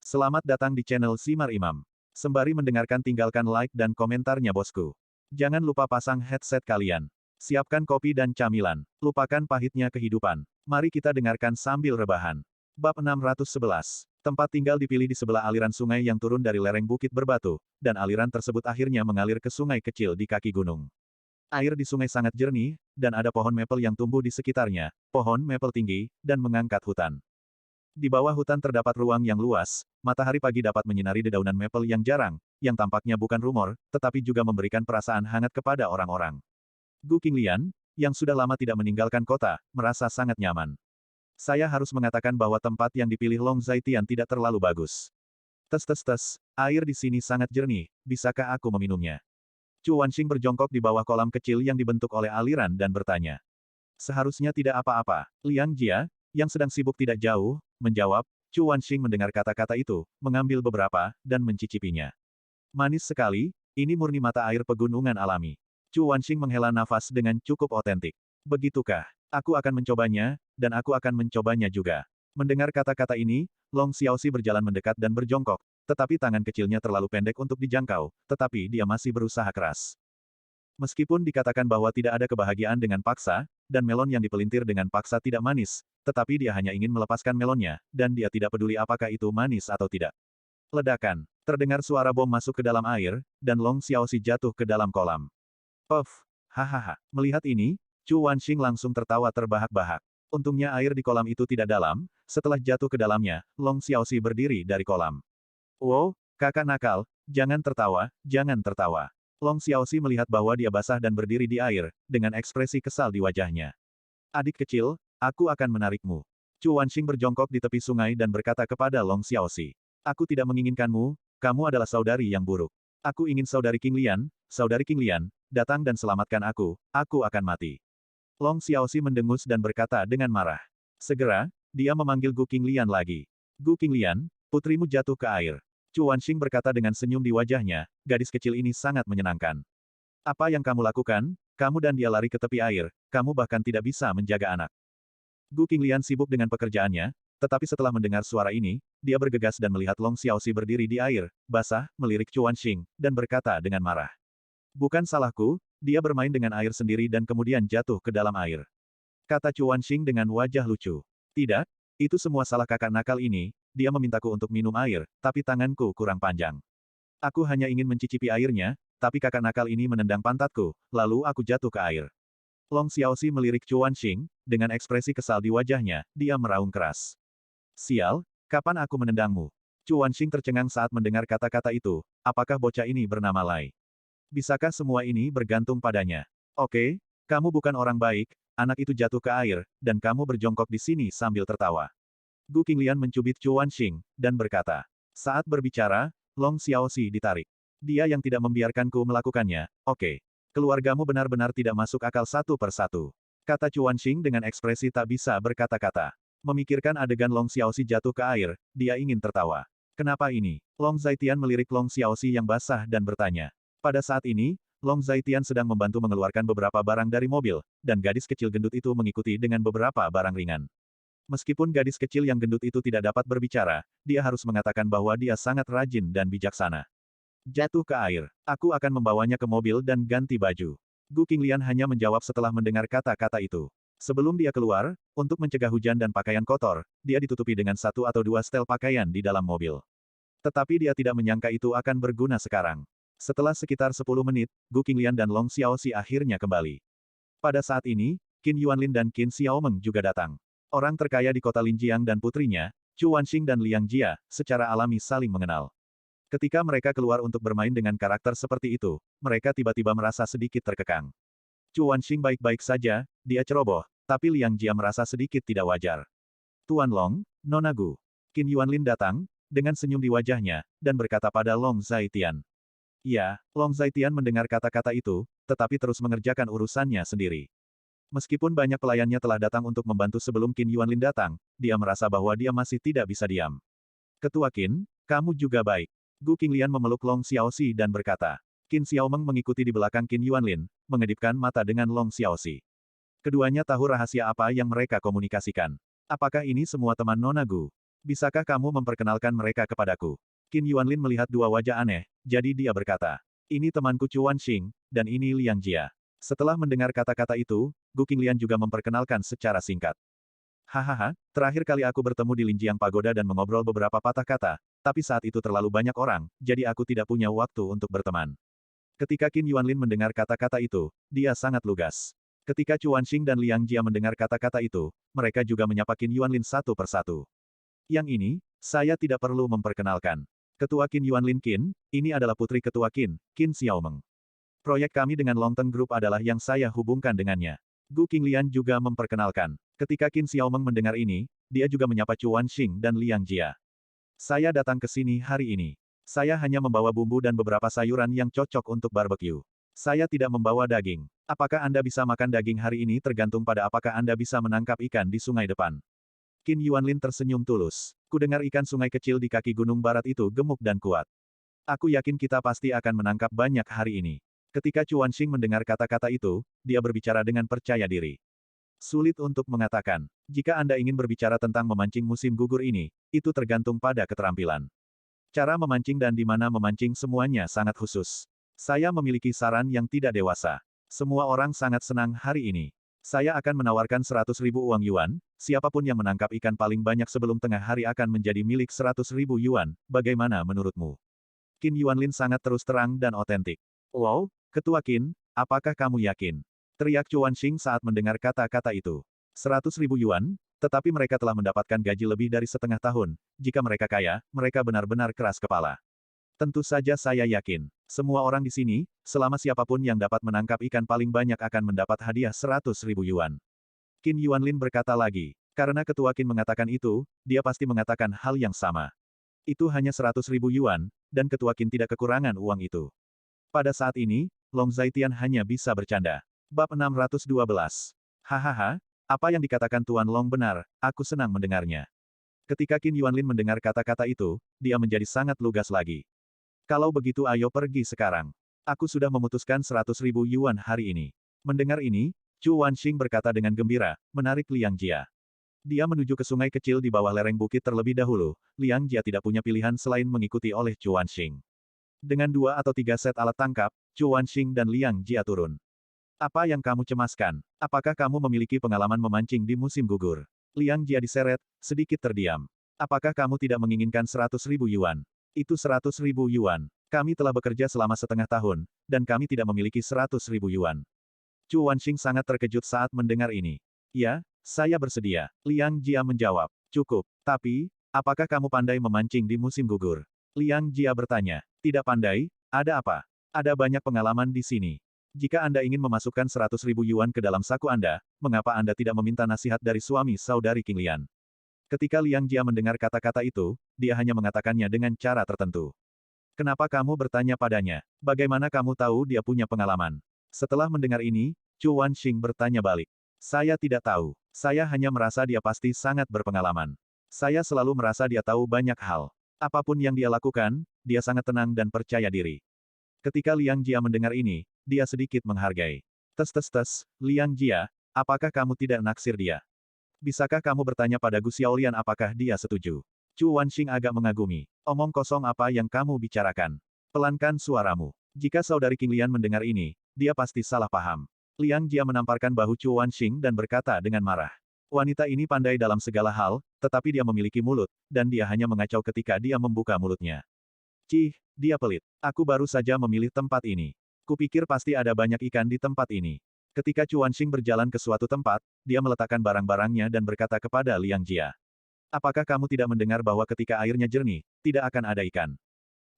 Selamat datang di channel Simar Imam. Sembari mendengarkan tinggalkan like dan komentarnya bosku. Jangan lupa pasang headset kalian. Siapkan kopi dan camilan. Lupakan pahitnya kehidupan. Mari kita dengarkan sambil rebahan. Bab 611. Tempat tinggal dipilih di sebelah aliran sungai yang turun dari lereng bukit berbatu, dan aliran tersebut akhirnya mengalir ke sungai kecil di kaki gunung. Air di sungai sangat jernih, dan ada pohon maple yang tumbuh di sekitarnya, pohon maple tinggi, dan mengangkat hutan. Di bawah hutan terdapat ruang yang luas, matahari pagi dapat menyinari dedaunan maple yang jarang, yang tampaknya bukan rumor, tetapi juga memberikan perasaan hangat kepada orang-orang. Gu Qinglian, yang sudah lama tidak meninggalkan kota, merasa sangat nyaman. Saya harus mengatakan bahwa tempat yang dipilih Long Zaitian tidak terlalu bagus. Tes, air di sini sangat jernih, bisakah aku meminumnya? Chu Wanxing berjongkok di bawah kolam kecil yang dibentuk oleh aliran dan bertanya. Seharusnya tidak apa-apa. Liang Jia, yang sedang sibuk tidak jauh, menjawab. Chu Wanxing mendengar kata-kata itu, mengambil beberapa, dan mencicipinya. Manis sekali, ini murni mata air pegunungan alami. Chu Wanxing menghela nafas dengan cukup otentik. Begitukah? Aku akan mencobanya, dan aku akan mencobanya juga. Mendengar kata-kata ini, Long Xiaoxi berjalan mendekat dan berjongkok, tetapi tangan kecilnya terlalu pendek untuk dijangkau, tetapi dia masih berusaha keras. Meskipun dikatakan bahwa tidak ada kebahagiaan dengan paksa, dan melon yang dipelintir dengan paksa tidak manis, tetapi dia hanya ingin melepaskan melonnya, dan dia tidak peduli apakah itu manis atau tidak. Ledakan. Terdengar suara bom masuk ke dalam air, dan Long Xiaoxi jatuh ke dalam kolam. Puff. Hahaha. Melihat ini, Chu Wanxing langsung tertawa terbahak-bahak. Untungnya air di kolam itu tidak dalam, setelah jatuh ke dalamnya, Long Xiaoxi berdiri dari kolam. Wow, kakak nakal, jangan tertawa, jangan tertawa. Long Xiaoxi melihat bahwa dia basah dan berdiri di air, dengan ekspresi kesal di wajahnya. Adik kecil, aku akan menarikmu. Chu Wanxing berjongkok di tepi sungai dan berkata kepada Long Xiaoxi. Aku tidak menginginkanmu, kamu adalah saudari yang buruk. Aku ingin saudari Qinglian, datang dan selamatkan aku akan mati. Long Xiaoxi mendengus dan berkata dengan marah. Segera, dia memanggil Gu Qinglian lagi. Gu Qinglian, putrimu jatuh ke air. Chu Wanxing berkata dengan senyum di wajahnya, gadis kecil ini sangat menyenangkan. Apa yang kamu lakukan? Kamu dan dia lari ke tepi air, kamu bahkan tidak bisa menjaga anak. Gu Qinglian sibuk dengan pekerjaannya, tetapi setelah mendengar suara ini, dia bergegas dan melihat Long Xiaoxi berdiri di air, basah, melirik Chu Wanxing, dan berkata dengan marah. Bukan salahku, dia bermain dengan air sendiri dan kemudian jatuh ke dalam air. Kata Chu Wanxing dengan wajah lucu. Tidak, itu semua salah kakak nakal ini, dia memintaku untuk minum air, tapi tanganku kurang panjang. Aku hanya ingin mencicipi airnya, tapi kakak nakal ini menendang pantatku, lalu aku jatuh ke air. Long Xiaoxi melirik Chu Wanxing, dengan ekspresi kesal di wajahnya, dia meraung keras. Sial, kapan aku menendangmu? Chu Wanxing tercengang saat mendengar kata-kata itu, apakah bocah ini bernama Lai? Bisakah semua ini bergantung padanya? Oke, kamu bukan orang baik, anak itu jatuh ke air, dan kamu berjongkok di sini sambil tertawa. Gu Qinglian mencubit Chu Wanxing, dan berkata. Saat berbicara, Long Xiaoxi ditarik. Dia yang tidak membiarkanku melakukannya, oke. Keluargamu benar-benar tidak masuk akal satu persatu. Kata Chu Wanxing dengan ekspresi tak bisa berkata-kata. Memikirkan adegan Long Xiaoxi jatuh ke air, dia ingin tertawa. Kenapa ini? Long Zaitian melirik Long Xiaoxi yang basah dan bertanya. Pada saat ini, Long Zaitian sedang membantu mengeluarkan beberapa barang dari mobil, dan gadis kecil gendut itu mengikuti dengan beberapa barang ringan. Meskipun gadis kecil yang gendut itu tidak dapat berbicara, dia harus mengatakan bahwa dia sangat rajin dan bijaksana. Jatuh ke air. Aku akan membawanya ke mobil dan ganti baju. Gu Qinglian hanya menjawab setelah mendengar kata-kata itu. Sebelum dia keluar, untuk mencegah hujan dan pakaian kotor, dia ditutupi dengan satu atau dua setel pakaian di dalam mobil. Tetapi dia tidak menyangka itu akan berguna sekarang. Setelah sekitar 10 menit, Gu Qinglian dan Long Xiaoxi akhirnya kembali. Pada saat ini, Qin Yuanlin dan Qin Xiaomeng juga datang. Orang terkaya di kota Linjiang dan putrinya, Chu Wanxing dan Liang Jia, secara alami saling mengenal. Ketika mereka keluar untuk bermain dengan karakter seperti itu, mereka tiba-tiba merasa sedikit terkekang. Chu Wanxing baik-baik saja, dia ceroboh, tapi Liang Jia merasa sedikit tidak wajar. Tuan Long, Nona Gu. Qin Yuanlin datang, dengan senyum di wajahnya, dan berkata pada Long Zaitian. Ya, Long Zaitian mendengar kata-kata itu, tetapi terus mengerjakan urusannya sendiri. Meskipun banyak pelayannya telah datang untuk membantu sebelum Qin Yuanlin datang, dia merasa bahwa dia masih tidak bisa diam. Ketua Qin, kamu juga baik. Gu Qinglian memeluk Long Xiaoxi dan berkata. Qin Xiaomeng mengikuti di belakang Qin Yuanlin, mengedipkan mata dengan Long Xiaoxi. Keduanya tahu rahasia apa yang mereka komunikasikan. Apakah ini semua teman Nona Gu? Bisakah kamu memperkenalkan mereka kepadaku? Qin Yuanlin melihat dua wajah aneh, jadi dia berkata, ini temanku Chuan Xing, dan ini Liang Jia. Setelah mendengar kata-kata itu, Gu Qinglian juga memperkenalkan secara singkat. Hahaha, terakhir kali aku bertemu di Linjiang Pagoda dan mengobrol beberapa patah kata, tapi saat itu terlalu banyak orang, jadi aku tidak punya waktu untuk berteman. Ketika Qin Yuanlin mendengar kata-kata itu, dia sangat lugas. Ketika Chuan Xing dan Liang Jia mendengar kata-kata itu, mereka juga menyapa Qin Yuanlin satu persatu. Yang ini, saya tidak perlu memperkenalkan. Ketua Qin Yuanlin Qin, ini adalah putri Ketua Qin, Qin Xiaomeng. Proyek kami dengan Longteng Group adalah yang saya hubungkan dengannya. Gu Qinglian juga memperkenalkan. Ketika Qin Xiaomeng mendengar ini, dia juga menyapa Chuan Xing dan Liang Jia. Saya datang ke sini hari ini. Saya hanya membawa bumbu dan beberapa sayuran yang cocok untuk barbeque. Saya tidak membawa daging. Apakah Anda bisa makan daging hari ini tergantung pada apakah Anda bisa menangkap ikan di sungai depan. Qin Yuanlin tersenyum tulus. Kudengar ikan sungai kecil di kaki gunung barat itu gemuk dan kuat. Aku yakin kita pasti akan menangkap banyak hari ini. Ketika Chuan Xing mendengar kata-kata itu, dia berbicara dengan percaya diri. Sulit untuk mengatakan. Jika Anda ingin berbicara tentang memancing musim gugur ini, itu tergantung pada keterampilan. Cara memancing dan di mana memancing semuanya sangat khusus. Saya memiliki saran yang tidak dewasa. Semua orang sangat senang hari ini. Saya akan menawarkan 100.000 uang yuan, siapapun yang menangkap ikan paling banyak sebelum tengah hari akan menjadi milik 100.000 yuan, bagaimana menurutmu? Qin Yuanlin sangat terus terang dan otentik. Wow, Ketua Qin, apakah kamu yakin? Teriak Chuan Xing saat mendengar kata-kata itu. 100.000 yuan, tetapi mereka telah mendapatkan gaji lebih dari setengah tahun. Jika mereka kaya, mereka benar-benar keras kepala. Tentu saja saya yakin. Semua orang di sini, selama siapapun yang dapat menangkap ikan paling banyak akan mendapat hadiah 100.000 yuan. Qin Yuanlin berkata lagi. Karena Ketua Qin mengatakan itu, dia pasti mengatakan hal yang sama. Itu hanya 100.000 yuan, dan Ketua Qin tidak kekurangan uang itu. Pada saat ini, Long Zaitian hanya bisa bercanda. Bab 612. Hahaha, apa yang dikatakan Tuan Long benar, aku senang mendengarnya. Ketika Qin Yuanlin mendengar kata-kata itu, dia menjadi sangat lugas lagi. Kalau begitu ayo pergi sekarang. Aku sudah memutuskan 100.000 yuan hari ini. Mendengar ini, Chuan Xing berkata dengan gembira, menarik Liang Jia. Dia menuju ke sungai kecil di bawah lereng bukit terlebih dahulu. Liang Jia tidak punya pilihan selain mengikuti oleh Chuan Xing. Dengan 2 atau 3 set alat tangkap, Chuan Xing dan Liang Jia turun. Apa yang kamu cemaskan? Apakah kamu memiliki pengalaman memancing di musim gugur? Liang Jia diseret, sedikit terdiam. Apakah kamu tidak menginginkan 100.000 yuan? Itu 100.000 yuan. Kami telah bekerja selama setengah tahun, dan kami tidak memiliki 100.000 yuan. Chuan Xing sangat terkejut saat mendengar ini. Ya, saya bersedia. Liang Jia menjawab. Cukup. Tapi, apakah kamu pandai memancing di musim gugur? Liang Jia bertanya. Tidak pandai, ada apa? Ada banyak pengalaman di sini. Jika Anda ingin memasukkan 100.000 yuan ke dalam saku Anda, mengapa Anda tidak meminta nasihat dari suami saudari Qinglian? Ketika Liang Jia mendengar kata-kata itu, dia hanya mengatakannya dengan cara tertentu. Kenapa kamu bertanya padanya? Bagaimana kamu tahu dia punya pengalaman? Setelah mendengar ini, Chuan Xing bertanya balik. Saya tidak tahu. Saya hanya merasa dia pasti sangat berpengalaman. Saya selalu merasa dia tahu banyak hal. Apapun yang dia lakukan, dia sangat tenang dan percaya diri. Ketika Liang Jia mendengar ini, dia sedikit menghargai. Tes, Liang Jia, apakah kamu tidak naksir dia? Bisakah kamu bertanya pada Gu Xiaolian apakah dia setuju? Chuan Xing agak mengagumi. Omong kosong apa yang kamu bicarakan? Pelankan suaramu. Jika saudari Qinglian mendengar ini, dia pasti salah paham. Liang Jia menamparkan bahu Chuan Xing dan berkata dengan marah. Wanita ini pandai dalam segala hal, tetapi dia memiliki mulut, dan dia hanya mengacau ketika dia membuka mulutnya. Cih, dia pelit. Aku baru saja memilih tempat ini. Kupikir pasti ada banyak ikan di tempat ini. Ketika Chuan Xing berjalan ke suatu tempat, dia meletakkan barang-barangnya dan berkata kepada Liang Jia. Apakah kamu tidak mendengar bahwa ketika airnya jernih, tidak akan ada ikan?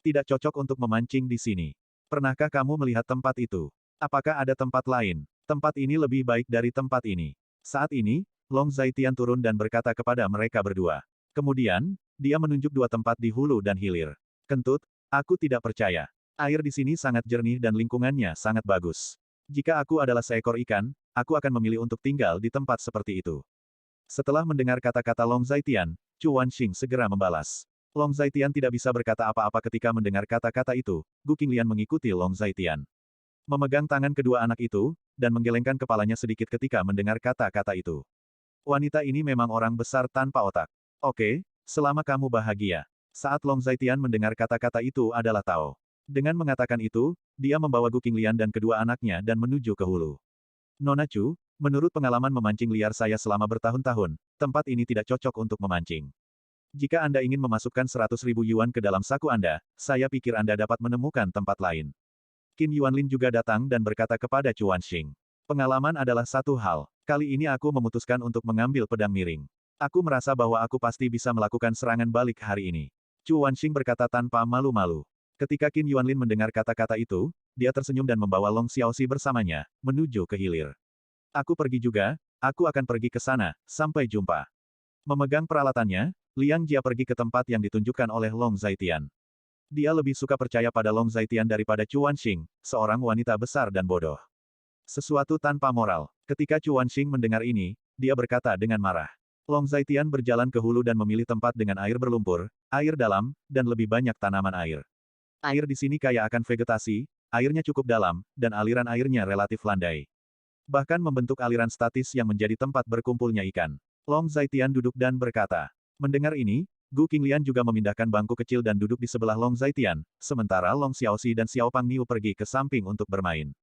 Tidak cocok untuk memancing di sini. Pernahkah kamu melihat tempat itu? Apakah ada tempat lain? Tempat ini lebih baik dari tempat ini. Saat ini, Long Zaitian turun dan berkata kepada mereka berdua. Kemudian, dia menunjuk 2 tempat di hulu dan hilir. Kentut, aku tidak percaya. Air di sini sangat jernih dan lingkungannya sangat bagus. Jika aku adalah seekor ikan, aku akan memilih untuk tinggal di tempat seperti itu. Setelah mendengar kata-kata Long Zaitian, Chuan Xing segera membalas. Long Zaitian tidak bisa berkata apa-apa ketika mendengar kata-kata itu. Gu Qinglian mengikuti Long Zaitian. Memegang tangan kedua anak itu, dan menggelengkan kepalanya sedikit ketika mendengar kata-kata itu. Wanita ini memang orang besar tanpa otak. Oke, selama kamu bahagia. Saat Long Zaitian mendengar kata-kata itu adalah Tao. Dengan mengatakan itu, dia membawa Gu Qinglian dan kedua anaknya dan menuju ke hulu. Nona Chu, menurut pengalaman memancing liar saya selama bertahun-tahun, tempat ini tidak cocok untuk memancing. Jika Anda ingin memasukkan 100.000 yuan ke dalam saku Anda, saya pikir Anda dapat menemukan tempat lain. Qin Yuanlin juga datang dan berkata kepada Chu Wanxing. Pengalaman adalah satu hal. Kali ini aku memutuskan untuk mengambil pedang miring. Aku merasa bahwa aku pasti bisa melakukan serangan balik hari ini. Chu Wanxing berkata tanpa malu-malu. Ketika Qin Yuanlin mendengar kata-kata itu, dia tersenyum dan membawa Long Xiaoxi bersamanya, menuju ke hilir. Aku pergi juga, aku akan pergi ke sana, sampai jumpa. Memegang peralatannya, Liang Jia pergi ke tempat yang ditunjukkan oleh Long Zaitian. Dia lebih suka percaya pada Long Zaitian daripada Chu Wanxing, seorang wanita besar dan bodoh. Sesuatu tanpa moral. Ketika Chu Wanxing mendengar ini, dia berkata dengan marah. Long Zaitian berjalan ke hulu dan memilih tempat dengan air berlumpur, air dalam, dan lebih banyak tanaman air. Air di sini kaya akan vegetasi, airnya cukup dalam, dan aliran airnya relatif landai. Bahkan membentuk aliran statis yang menjadi tempat berkumpulnya ikan. Long Zaitian duduk dan berkata. Mendengar ini, Gu Qinglian juga memindahkan bangku kecil dan duduk di sebelah Long Zaitian, sementara Long Xiaoxi dan Xiao Pangniu pergi ke samping untuk bermain.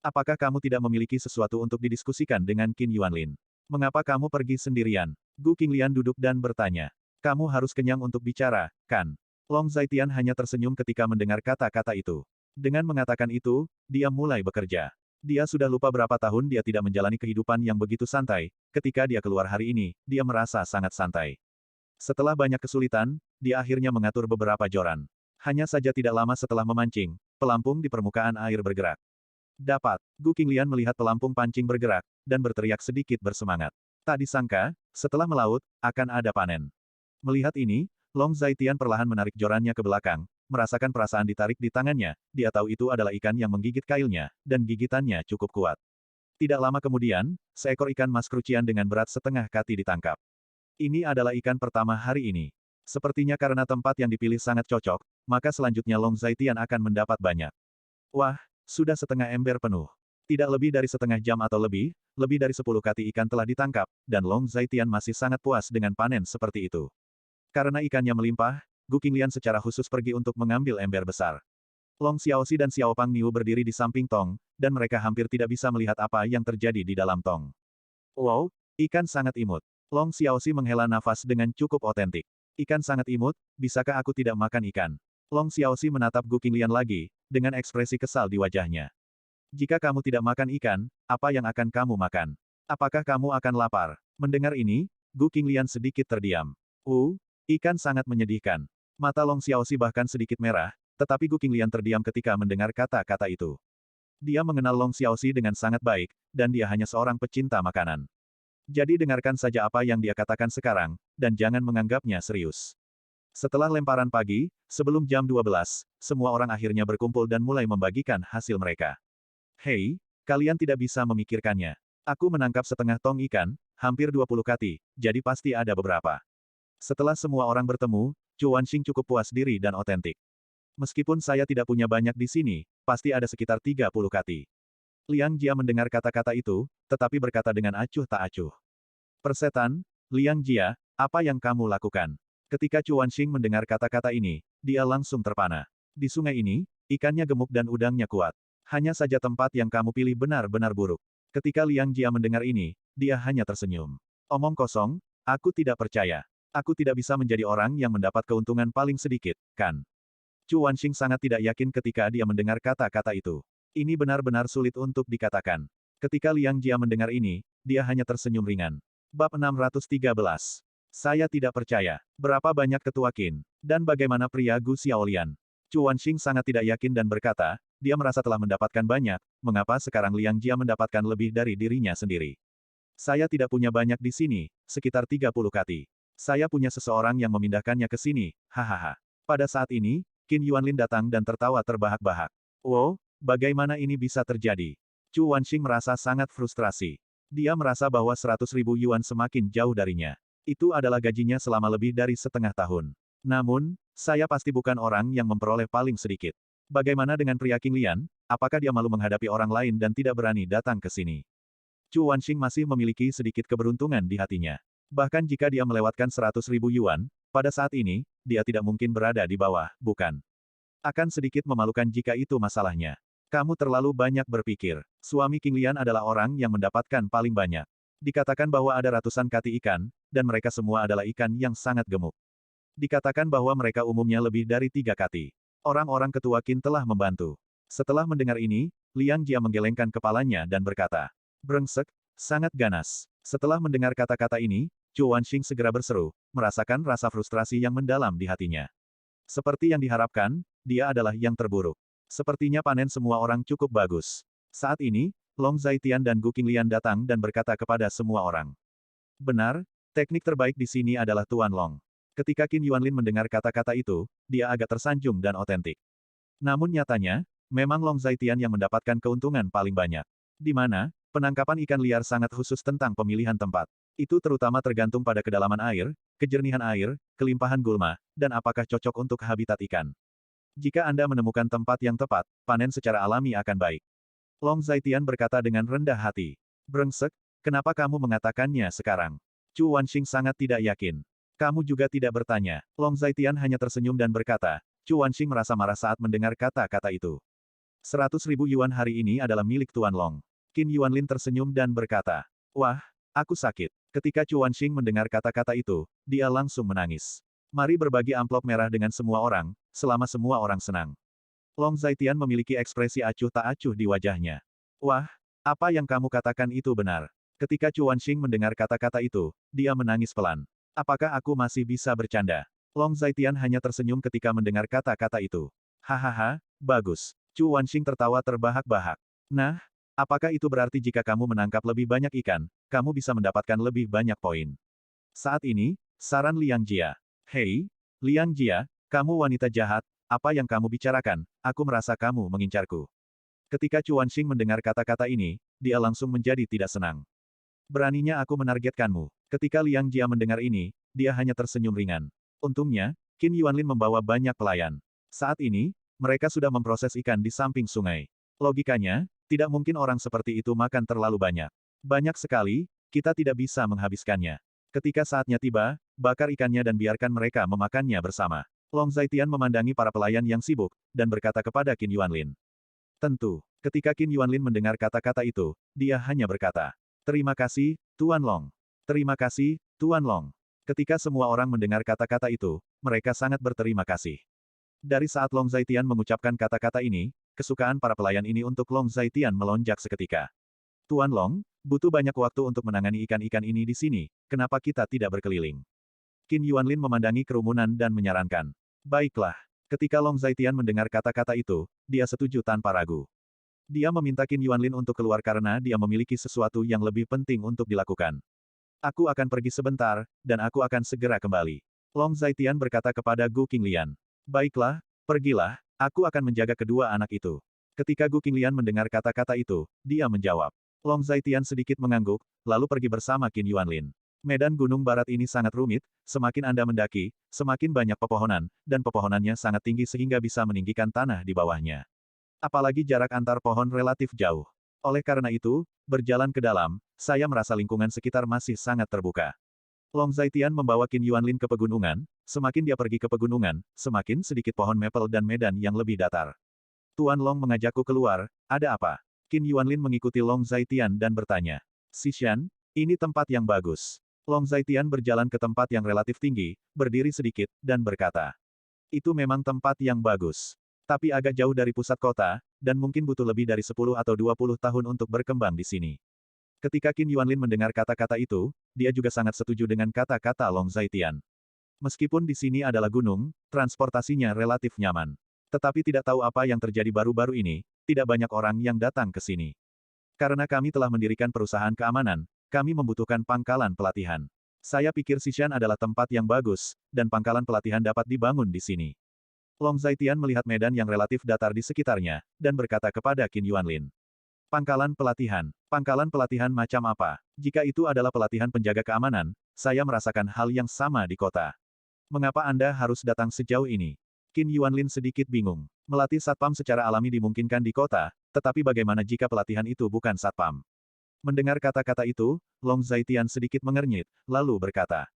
Apakah kamu tidak memiliki sesuatu untuk didiskusikan dengan Qin Yuanlin? Mengapa kamu pergi sendirian? Gu Qinglian duduk dan bertanya. Kamu harus kenyang untuk bicara, kan? Long Zaitian hanya tersenyum ketika mendengar kata-kata itu. Dengan mengatakan itu, dia mulai bekerja. Dia sudah lupa berapa tahun dia tidak menjalani kehidupan yang begitu santai, ketika dia keluar hari ini, dia merasa sangat santai. Setelah banyak kesulitan, dia akhirnya mengatur beberapa joran. Hanya saja tidak lama setelah memancing, pelampung di permukaan air bergerak. Dapat, Gu Qinglian melihat pelampung pancing bergerak, dan berteriak sedikit bersemangat. Tak disangka, setelah melaut, akan ada panen. Melihat ini, Long Zaitian perlahan menarik jorannya ke belakang, merasakan perasaan ditarik di tangannya, dia tahu itu adalah ikan yang menggigit kailnya, dan gigitannya cukup kuat. Tidak lama kemudian, seekor ikan mas krucian dengan berat setengah kati ditangkap. Ini adalah ikan pertama hari ini. Sepertinya karena tempat yang dipilih sangat cocok, maka selanjutnya Long Zaitian akan mendapat banyak. Wah, sudah setengah ember penuh. Tidak lebih dari setengah jam atau lebih dari 10 kati ikan telah ditangkap, dan Long Zaitian masih sangat puas dengan panen seperti itu. Karena ikannya melimpah, Gu Qinglian secara khusus pergi untuk mengambil ember besar. Long Xiaoxi dan Xiao Pangniu berdiri di samping tong, dan mereka hampir tidak bisa melihat apa yang terjadi di dalam tong. Wow, ikan sangat imut. Long Xiaoxi menghela nafas dengan cukup otentik. Ikan sangat imut, bisakah aku tidak makan ikan? Long Xiaoxi menatap Gu Qinglian lagi, dengan ekspresi kesal di wajahnya. Jika kamu tidak makan ikan, apa yang akan kamu makan? Apakah kamu akan lapar? Mendengar ini, Gu Qinglian sedikit terdiam. Ikan sangat menyedihkan. Mata Long Xiaoxi bahkan sedikit merah, tetapi Gu Qinglian terdiam ketika mendengar kata-kata itu. Dia mengenal Long Xiaoxi dengan sangat baik, dan dia hanya seorang pecinta makanan. Jadi dengarkan saja apa yang dia katakan sekarang, dan jangan menganggapnya serius. Setelah lemparan pagi, sebelum jam 12, semua orang akhirnya berkumpul dan mulai membagikan hasil mereka. Hei, kalian tidak bisa memikirkannya. Aku menangkap setengah tong ikan, hampir 20 kati, jadi pasti ada beberapa. Setelah semua orang bertemu, Chu Wanxing cukup puas diri dan otentik. Meskipun saya tidak punya banyak di sini, pasti ada sekitar 30 kati. Liang Jia mendengar kata-kata itu, tetapi berkata dengan acuh tak acuh. Persetan, Liang Jia, apa yang kamu lakukan? Ketika Chu Wanxing mendengar kata-kata ini, dia langsung terpana. Di sungai ini, ikannya gemuk dan udangnya kuat. Hanya saja tempat yang kamu pilih benar-benar buruk. Ketika Liang Jia mendengar ini, dia hanya tersenyum. Omong kosong, aku tidak percaya. Aku tidak bisa menjadi orang yang mendapat keuntungan paling sedikit, kan? Chu Wanxing sangat tidak yakin ketika dia mendengar kata-kata itu. Ini benar-benar sulit untuk dikatakan. Ketika Liang Jia mendengar ini, dia hanya tersenyum ringan. Bab 613. Saya tidak percaya. Berapa banyak ketua Qin? Dan bagaimana pria Gu Xiaolian? Chu Wanxing sangat tidak yakin dan berkata, dia merasa telah mendapatkan banyak, mengapa sekarang Liang Jia mendapatkan lebih dari dirinya sendiri? Saya tidak punya banyak di sini, sekitar 30 kati. Saya punya seseorang yang memindahkannya ke sini, hahaha. Pada saat ini, Qin Yuanlin datang dan tertawa terbahak-bahak. Wow, bagaimana ini bisa terjadi? Chu Wanxing merasa sangat frustrasi. Dia merasa bahwa 100.000 yuan semakin jauh darinya. Itu adalah gajinya selama lebih dari setengah tahun. Namun, saya pasti bukan orang yang memperoleh paling sedikit. Bagaimana dengan pria Qinglian? Apakah dia malu menghadapi orang lain dan tidak berani datang ke sini? Chu Wanxing masih memiliki sedikit keberuntungan di hatinya. Bahkan jika dia melewatkan 100.000 yuan, Pada saat ini, dia tidak mungkin berada di bawah, bukan? Akan sedikit memalukan jika itu masalahnya. Kamu terlalu banyak berpikir. Suami King Lian adalah orang yang mendapatkan paling banyak. Dikatakan bahwa ada ratusan kati ikan, dan mereka semua adalah ikan yang sangat gemuk. Dikatakan bahwa mereka umumnya lebih dari 3 kati. Orang-orang ketua Qin telah membantu. Setelah mendengar ini, Liang Jia menggelengkan kepalanya dan berkata, "Brengsek, sangat ganas." Setelah mendengar kata-kata ini, Chu Wanxing segera berseru, merasakan rasa frustrasi yang mendalam di hatinya. Seperti yang diharapkan, dia adalah yang terburuk. Sepertinya panen semua orang cukup bagus. Saat ini, Long Zaitian dan Gu Qinglian datang dan berkata kepada semua orang. Benar, teknik terbaik di sini adalah Tuan Long. Ketika Qin Yuanlin mendengar kata-kata itu, dia agak tersanjung dan otentik. Namun nyatanya, memang Long Zaitian yang mendapatkan keuntungan paling banyak. Di mana, penangkapan ikan liar sangat khusus tentang pemilihan tempat. Itu terutama tergantung pada kedalaman air, kejernihan air, kelimpahan gulma, dan apakah cocok untuk habitat ikan. Jika Anda menemukan tempat yang tepat, panen secara alami akan baik. Long Zaitian berkata dengan rendah hati. Brengsek, kenapa kamu mengatakannya sekarang? Chu Wanxing sangat tidak yakin. Kamu juga tidak bertanya. Long Zaitian hanya tersenyum dan berkata, Chu Wanxing merasa marah saat mendengar kata-kata itu. 100.000 yuan hari ini adalah milik Tuan Long. Qin Yuanlin tersenyum dan berkata, wah, aku sakit. Ketika Chu Wanxing mendengar kata-kata itu, dia langsung menangis. Mari berbagi amplop merah dengan semua orang, selama semua orang senang. Long Zaitian memiliki ekspresi acuh tak acuh di wajahnya. Wah, apa yang kamu katakan itu benar. Ketika Chu Wanxing mendengar kata-kata itu, dia menangis pelan. Apakah aku masih bisa bercanda? Long Zaitian hanya tersenyum ketika mendengar kata-kata itu. Hahaha, bagus. Chu Wanxing tertawa terbahak-bahak. Nah, apakah itu berarti jika kamu menangkap lebih banyak ikan, kamu bisa mendapatkan lebih banyak poin? Saat ini, saran Liang Jia. Hei, Liang Jia, kamu wanita jahat, apa yang kamu bicarakan, aku merasa kamu mengincarku. Ketika Chu Wanxing mendengar kata-kata ini, dia langsung menjadi tidak senang. Beraninya aku menargetkanmu. Ketika Liang Jia mendengar ini, dia hanya tersenyum ringan. Untungnya, Qin Yuanlin membawa banyak pelayan. Saat ini, mereka sudah memproses ikan di samping sungai. Logikanya, tidak mungkin orang seperti itu makan terlalu banyak. Banyak sekali, kita tidak bisa menghabiskannya. Ketika saatnya tiba, bakar ikannya dan biarkan mereka memakannya bersama. Long Zaitian memandangi para pelayan yang sibuk, dan berkata kepada Qin Yuanlin. Tentu, ketika Qin Yuanlin mendengar kata-kata itu, dia hanya berkata, terima kasih, Tuan Long. Terima kasih, Tuan Long. Ketika semua orang mendengar kata-kata itu, mereka sangat berterima kasih. Dari saat Long Zaitian mengucapkan kata-kata ini, kesukaan para pelayan ini untuk Long Zaitian melonjak seketika. Tuan Long, butuh banyak waktu untuk menangani ikan-ikan ini di sini, kenapa kita tidak berkeliling? Qin Yuanlin memandangi kerumunan dan menyarankan. Baiklah. Ketika Long Zaitian mendengar kata-kata itu, dia setuju tanpa ragu. Dia meminta Qin Yuanlin untuk keluar karena dia memiliki sesuatu yang lebih penting untuk dilakukan. Aku akan pergi sebentar, dan aku akan segera kembali. Long Zaitian berkata kepada Gu Qinglian. Baiklah, pergilah, aku akan menjaga kedua anak itu. Ketika Gu Qinglian mendengar kata-kata itu, dia menjawab. Long Zaitian sedikit mengangguk, lalu pergi bersama Qin Yuanlin. Medan gunung barat ini sangat rumit, semakin Anda mendaki, semakin banyak pepohonan, dan pepohonannya sangat tinggi sehingga bisa meninggikan tanah di bawahnya. Apalagi jarak antar pohon relatif jauh. Oleh karena itu, berjalan ke dalam, saya merasa lingkungan sekitar masih sangat terbuka. Long Zaitian membawa Qin Yuanlin ke pegunungan, semakin dia pergi ke pegunungan, semakin sedikit pohon maple dan medan yang lebih datar. Tuan Long mengajakku keluar, ada apa? Qin Yuanlin mengikuti Long Zaitian dan bertanya. Xishan, ini tempat yang bagus. Long Zaitian berjalan ke tempat yang relatif tinggi, berdiri sedikit, dan berkata. Itu memang tempat yang bagus. Tapi agak jauh dari pusat kota, dan mungkin butuh lebih dari 10 atau 20 tahun untuk berkembang di sini. Ketika Qin Yuanlin mendengar kata-kata itu, dia juga sangat setuju dengan kata-kata Long Zaitian. Meskipun di sini adalah gunung, transportasinya relatif nyaman. Tetapi tidak tahu apa yang terjadi baru-baru ini, tidak banyak orang yang datang ke sini. Karena kami telah mendirikan perusahaan keamanan, kami membutuhkan pangkalan pelatihan. Saya pikir Xishan adalah tempat yang bagus, dan pangkalan pelatihan dapat dibangun di sini. Long Zaitian melihat medan yang relatif datar di sekitarnya, dan berkata kepada Qin Yuanlin. Pangkalan pelatihan macam apa? Jika itu adalah pelatihan penjaga keamanan, saya merasakan hal yang sama di kota. Mengapa Anda harus datang sejauh ini? Qin Yuanlin sedikit bingung. Melatih satpam secara alami dimungkinkan di kota, tetapi bagaimana jika pelatihan itu bukan satpam? Mendengar kata-kata itu, Long Zaitian sedikit mengernyit, lalu berkata.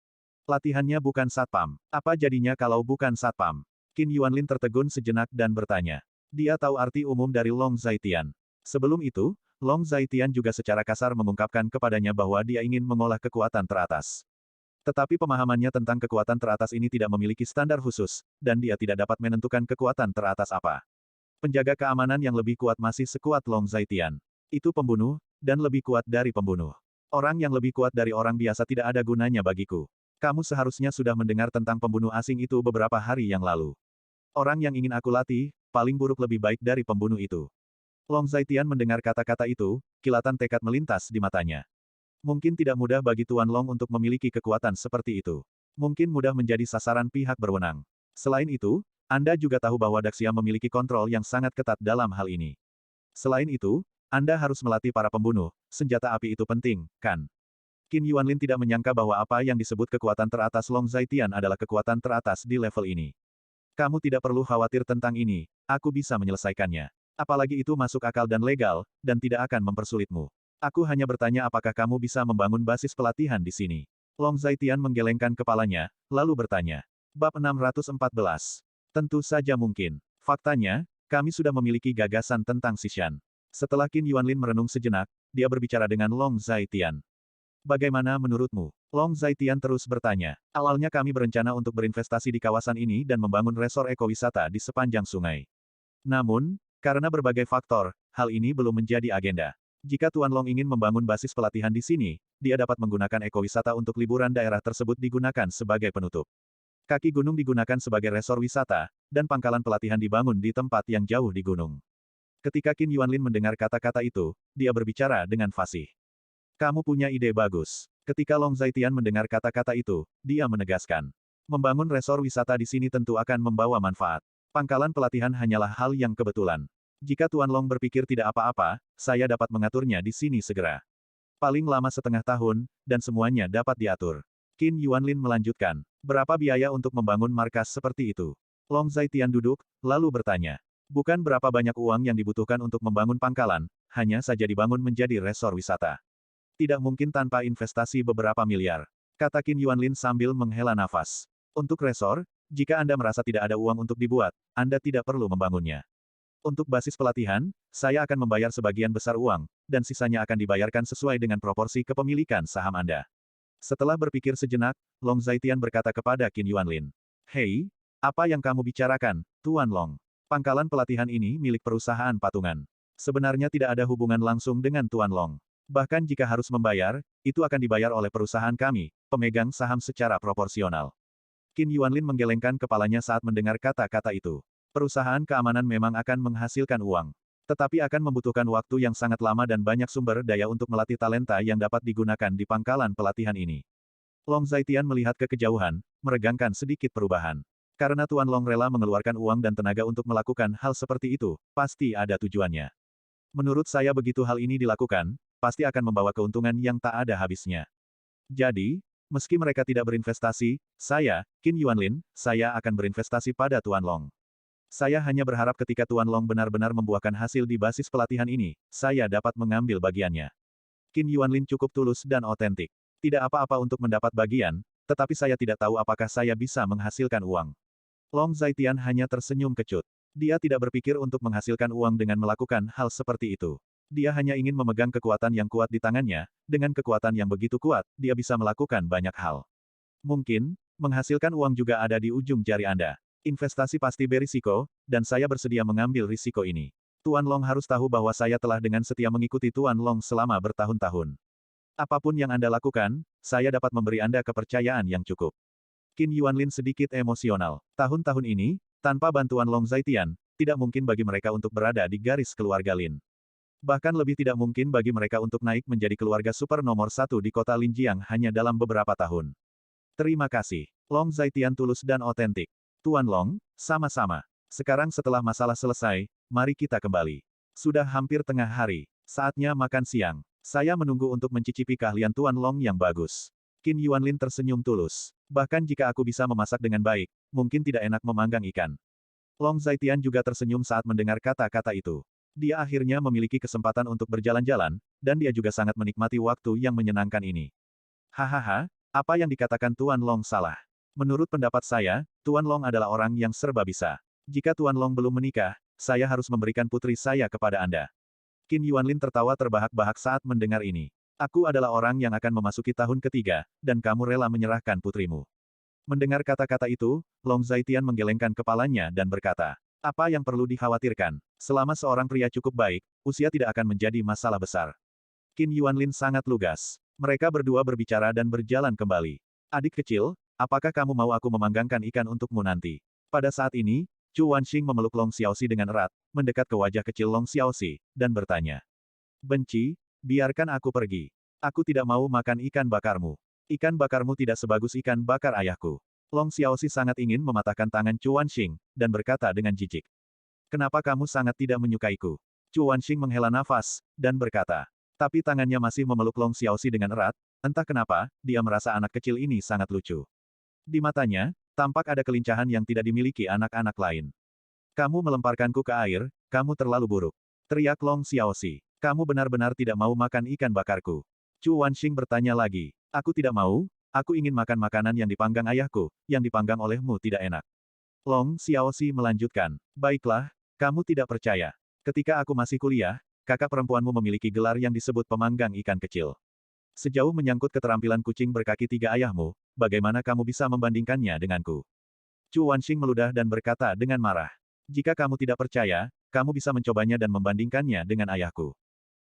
Latihannya bukan satpam. Apa jadinya kalau bukan satpam? Qin Yuanlin tertegun sejenak dan bertanya. Dia tahu arti umum dari Long Zaitian. Sebelum itu, Long Zaitian juga secara kasar mengungkapkan kepadanya bahwa dia ingin mengolah kekuatan teratas. Tetapi pemahamannya tentang kekuatan teratas ini tidak memiliki standar khusus, dan dia tidak dapat menentukan kekuatan teratas apa. Penjaga keamanan yang lebih kuat masih sekuat Long Zaitian. Itu pembunuh, dan lebih kuat dari pembunuh. Orang yang lebih kuat dari orang biasa tidak ada gunanya bagiku. Kamu seharusnya sudah mendengar tentang pembunuh asing itu beberapa hari yang lalu. Orang yang ingin aku latih, paling buruk lebih baik dari pembunuh itu. Long Zaitian mendengar kata-kata itu, kilatan tekad melintas di matanya. Mungkin tidak mudah bagi Tuan Long untuk memiliki kekuatan seperti itu. Mungkin mudah menjadi sasaran pihak berwenang. Selain itu, Anda juga tahu bahwa Daxia memiliki kontrol yang sangat ketat dalam hal ini. Selain itu, Anda harus melatih para pembunuh, senjata api itu penting, kan? Qin Yuanlin tidak menyangka bahwa apa yang disebut kekuatan teratas Long Zaitian adalah kekuatan teratas di level ini. Kamu tidak perlu khawatir tentang ini, aku bisa menyelesaikannya. Apalagi itu masuk akal dan legal, dan tidak akan mempersulitmu. Aku hanya bertanya apakah kamu bisa membangun basis pelatihan di sini. Long Zaitian menggelengkan kepalanya, lalu bertanya. Bab 614. Tentu saja mungkin. Faktanya, kami sudah memiliki gagasan tentang Xishan. Setelah Qin Yuanlin merenung sejenak, dia berbicara dengan Long Zaitian. Bagaimana menurutmu? Long Zaitian terus bertanya. Awalnya kami berencana untuk berinvestasi di kawasan ini dan membangun resor ekowisata di sepanjang sungai. Namun, karena berbagai faktor, hal ini belum menjadi agenda. Jika Tuan Long ingin membangun basis pelatihan di sini, dia dapat menggunakan ekowisata untuk liburan daerah tersebut digunakan sebagai penutup. Kaki gunung digunakan sebagai resor wisata, dan pangkalan pelatihan dibangun di tempat yang jauh di gunung. Ketika Qin Yuanlin mendengar kata-kata itu, dia berbicara dengan fasih. Kamu punya ide bagus. Ketika Long Zaitian mendengar kata-kata itu, dia menegaskan. Membangun resor wisata di sini tentu akan membawa manfaat. Pangkalan pelatihan hanyalah hal yang kebetulan. Jika Tuan Long berpikir tidak apa-apa, saya dapat mengaturnya di sini segera. Paling lama setengah tahun, dan semuanya dapat diatur. Qin Yuanlin melanjutkan. Berapa biaya untuk membangun markas seperti itu? Long Zaitian duduk, lalu bertanya. Bukan berapa banyak uang yang dibutuhkan untuk membangun pangkalan, hanya saja dibangun menjadi resor wisata. Tidak mungkin tanpa investasi beberapa miliar. Kata Qin Yuanlin sambil menghela nafas. Untuk resor, jika Anda merasa tidak ada uang untuk dibuat, Anda tidak perlu membangunnya. Untuk basis pelatihan, saya akan membayar sebagian besar uang, dan sisanya akan dibayarkan sesuai dengan proporsi kepemilikan saham Anda. Setelah berpikir sejenak, Long Zaitian berkata kepada Qin Yuanlin. Hei, apa yang kamu bicarakan, Tuan Long? Pangkalan pelatihan ini milik perusahaan patungan. Sebenarnya tidak ada hubungan langsung dengan Tuan Long. Bahkan jika harus membayar, itu akan dibayar oleh perusahaan kami, pemegang saham secara proporsional. Qin Yuanlin menggelengkan kepalanya saat mendengar kata-kata itu. Perusahaan keamanan memang akan menghasilkan uang. Tetapi akan membutuhkan waktu yang sangat lama dan banyak sumber daya untuk melatih talenta yang dapat digunakan di pangkalan pelatihan ini. Long Zaitian melihat ke kejauhan, meregangkan sedikit perubahan. Karena Tuan Long rela mengeluarkan uang dan tenaga untuk melakukan hal seperti itu, pasti ada tujuannya. Menurut saya begitu hal ini dilakukan, pasti akan membawa keuntungan yang tak ada habisnya. Jadi, meski mereka tidak berinvestasi, saya, Qin Yuanlin, saya akan berinvestasi pada Tuan Long. Saya hanya berharap ketika Tuan Long benar-benar membuahkan hasil di basis pelatihan ini, saya dapat mengambil bagiannya. Qin Yuanlin cukup tulus dan otentik. Tidak apa-apa untuk mendapat bagian, tetapi saya tidak tahu apakah saya bisa menghasilkan uang. Long Zaitian hanya tersenyum kecut. Dia tidak berpikir untuk menghasilkan uang dengan melakukan hal seperti itu. Dia hanya ingin memegang kekuatan yang kuat di tangannya, dengan kekuatan yang begitu kuat, dia bisa melakukan banyak hal. Mungkin, menghasilkan uang juga ada di ujung jari Anda. Investasi pasti berisiko, dan saya bersedia mengambil risiko ini. Tuan Long harus tahu bahwa saya telah dengan setia mengikuti Tuan Long selama bertahun-tahun. Apapun yang Anda lakukan, saya dapat memberi Anda kepercayaan yang cukup. Qin Yuanlin sedikit emosional. Tahun-tahun ini, tanpa bantuan Long Zaitian, tidak mungkin bagi mereka untuk berada di garis keluarga Lin. Bahkan lebih tidak mungkin bagi mereka untuk naik menjadi keluarga super nomor 1 di kota Linjiang hanya dalam beberapa tahun. Terima kasih. Long Zaitian tulus dan otentik. Tuan Long, sama-sama. Sekarang setelah masalah selesai, mari kita kembali. Sudah hampir tengah hari. Saatnya makan siang. Saya menunggu untuk mencicipi keahlian Tuan Long yang bagus. Qin Yuanlin tersenyum tulus. Bahkan jika aku bisa memasak dengan baik, mungkin tidak enak memanggang ikan. Long Zaitian juga tersenyum saat mendengar kata-kata itu. Dia akhirnya memiliki kesempatan untuk berjalan-jalan, dan dia juga sangat menikmati waktu yang menyenangkan ini. Hahaha, Apa yang dikatakan Tuan Long salah. Menurut pendapat saya, Tuan Long adalah orang yang serba bisa. Jika Tuan Long belum menikah, saya harus memberikan putri saya kepada Anda. Qin Yuanlin tertawa terbahak-bahak saat mendengar ini. Aku adalah orang yang akan memasuki tahun ketiga, dan kamu rela menyerahkan putrimu. Mendengar kata-kata itu, Long Zaitian menggelengkan kepalanya dan berkata, apa yang perlu dikhawatirkan? Selama seorang pria cukup baik, usia tidak akan menjadi masalah besar. Qin Yuanlin sangat lugas. Mereka berdua berbicara dan berjalan kembali. Adik kecil, apakah kamu mau aku memanggangkan ikan untukmu nanti? Pada saat ini, Chu Wanxing memeluk Long Xiaoxi dengan erat, mendekat ke wajah kecil Long Xiaoxi, dan bertanya. Benci, biarkan aku pergi. Aku tidak mau makan ikan bakarmu. Ikan bakarmu tidak sebagus ikan bakar ayahku. Long Xiaoxi sangat ingin mematahkan tangan Chu Wanxing, dan berkata dengan jijik. Kenapa kamu sangat tidak menyukaiku? Chu Wanxing menghela nafas, dan berkata. Tapi tangannya masih memeluk Long Xiaoxi dengan erat, entah kenapa, dia merasa anak kecil ini sangat lucu. Di matanya, tampak ada kelincahan yang tidak dimiliki anak-anak lain. Kamu melemparkanku ke air, kamu terlalu buruk. Teriak Long Xiaoxi. Kamu benar-benar tidak mau makan ikan bakarku. Chu Wanxing bertanya lagi. Aku tidak mau, aku ingin makan makanan yang dipanggang ayahku, yang dipanggang olehmu tidak enak. Long Xiaoxi melanjutkan. Baiklah, kamu tidak percaya. Ketika aku masih kuliah, kakak perempuanmu memiliki gelar yang disebut pemanggang ikan kecil. Sejauh menyangkut keterampilan kucing berkaki tiga ayahmu, bagaimana kamu bisa membandingkannya denganku? Chu Wanxing meludah dan berkata dengan marah. Jika kamu tidak percaya, kamu bisa mencobanya dan membandingkannya dengan ayahku.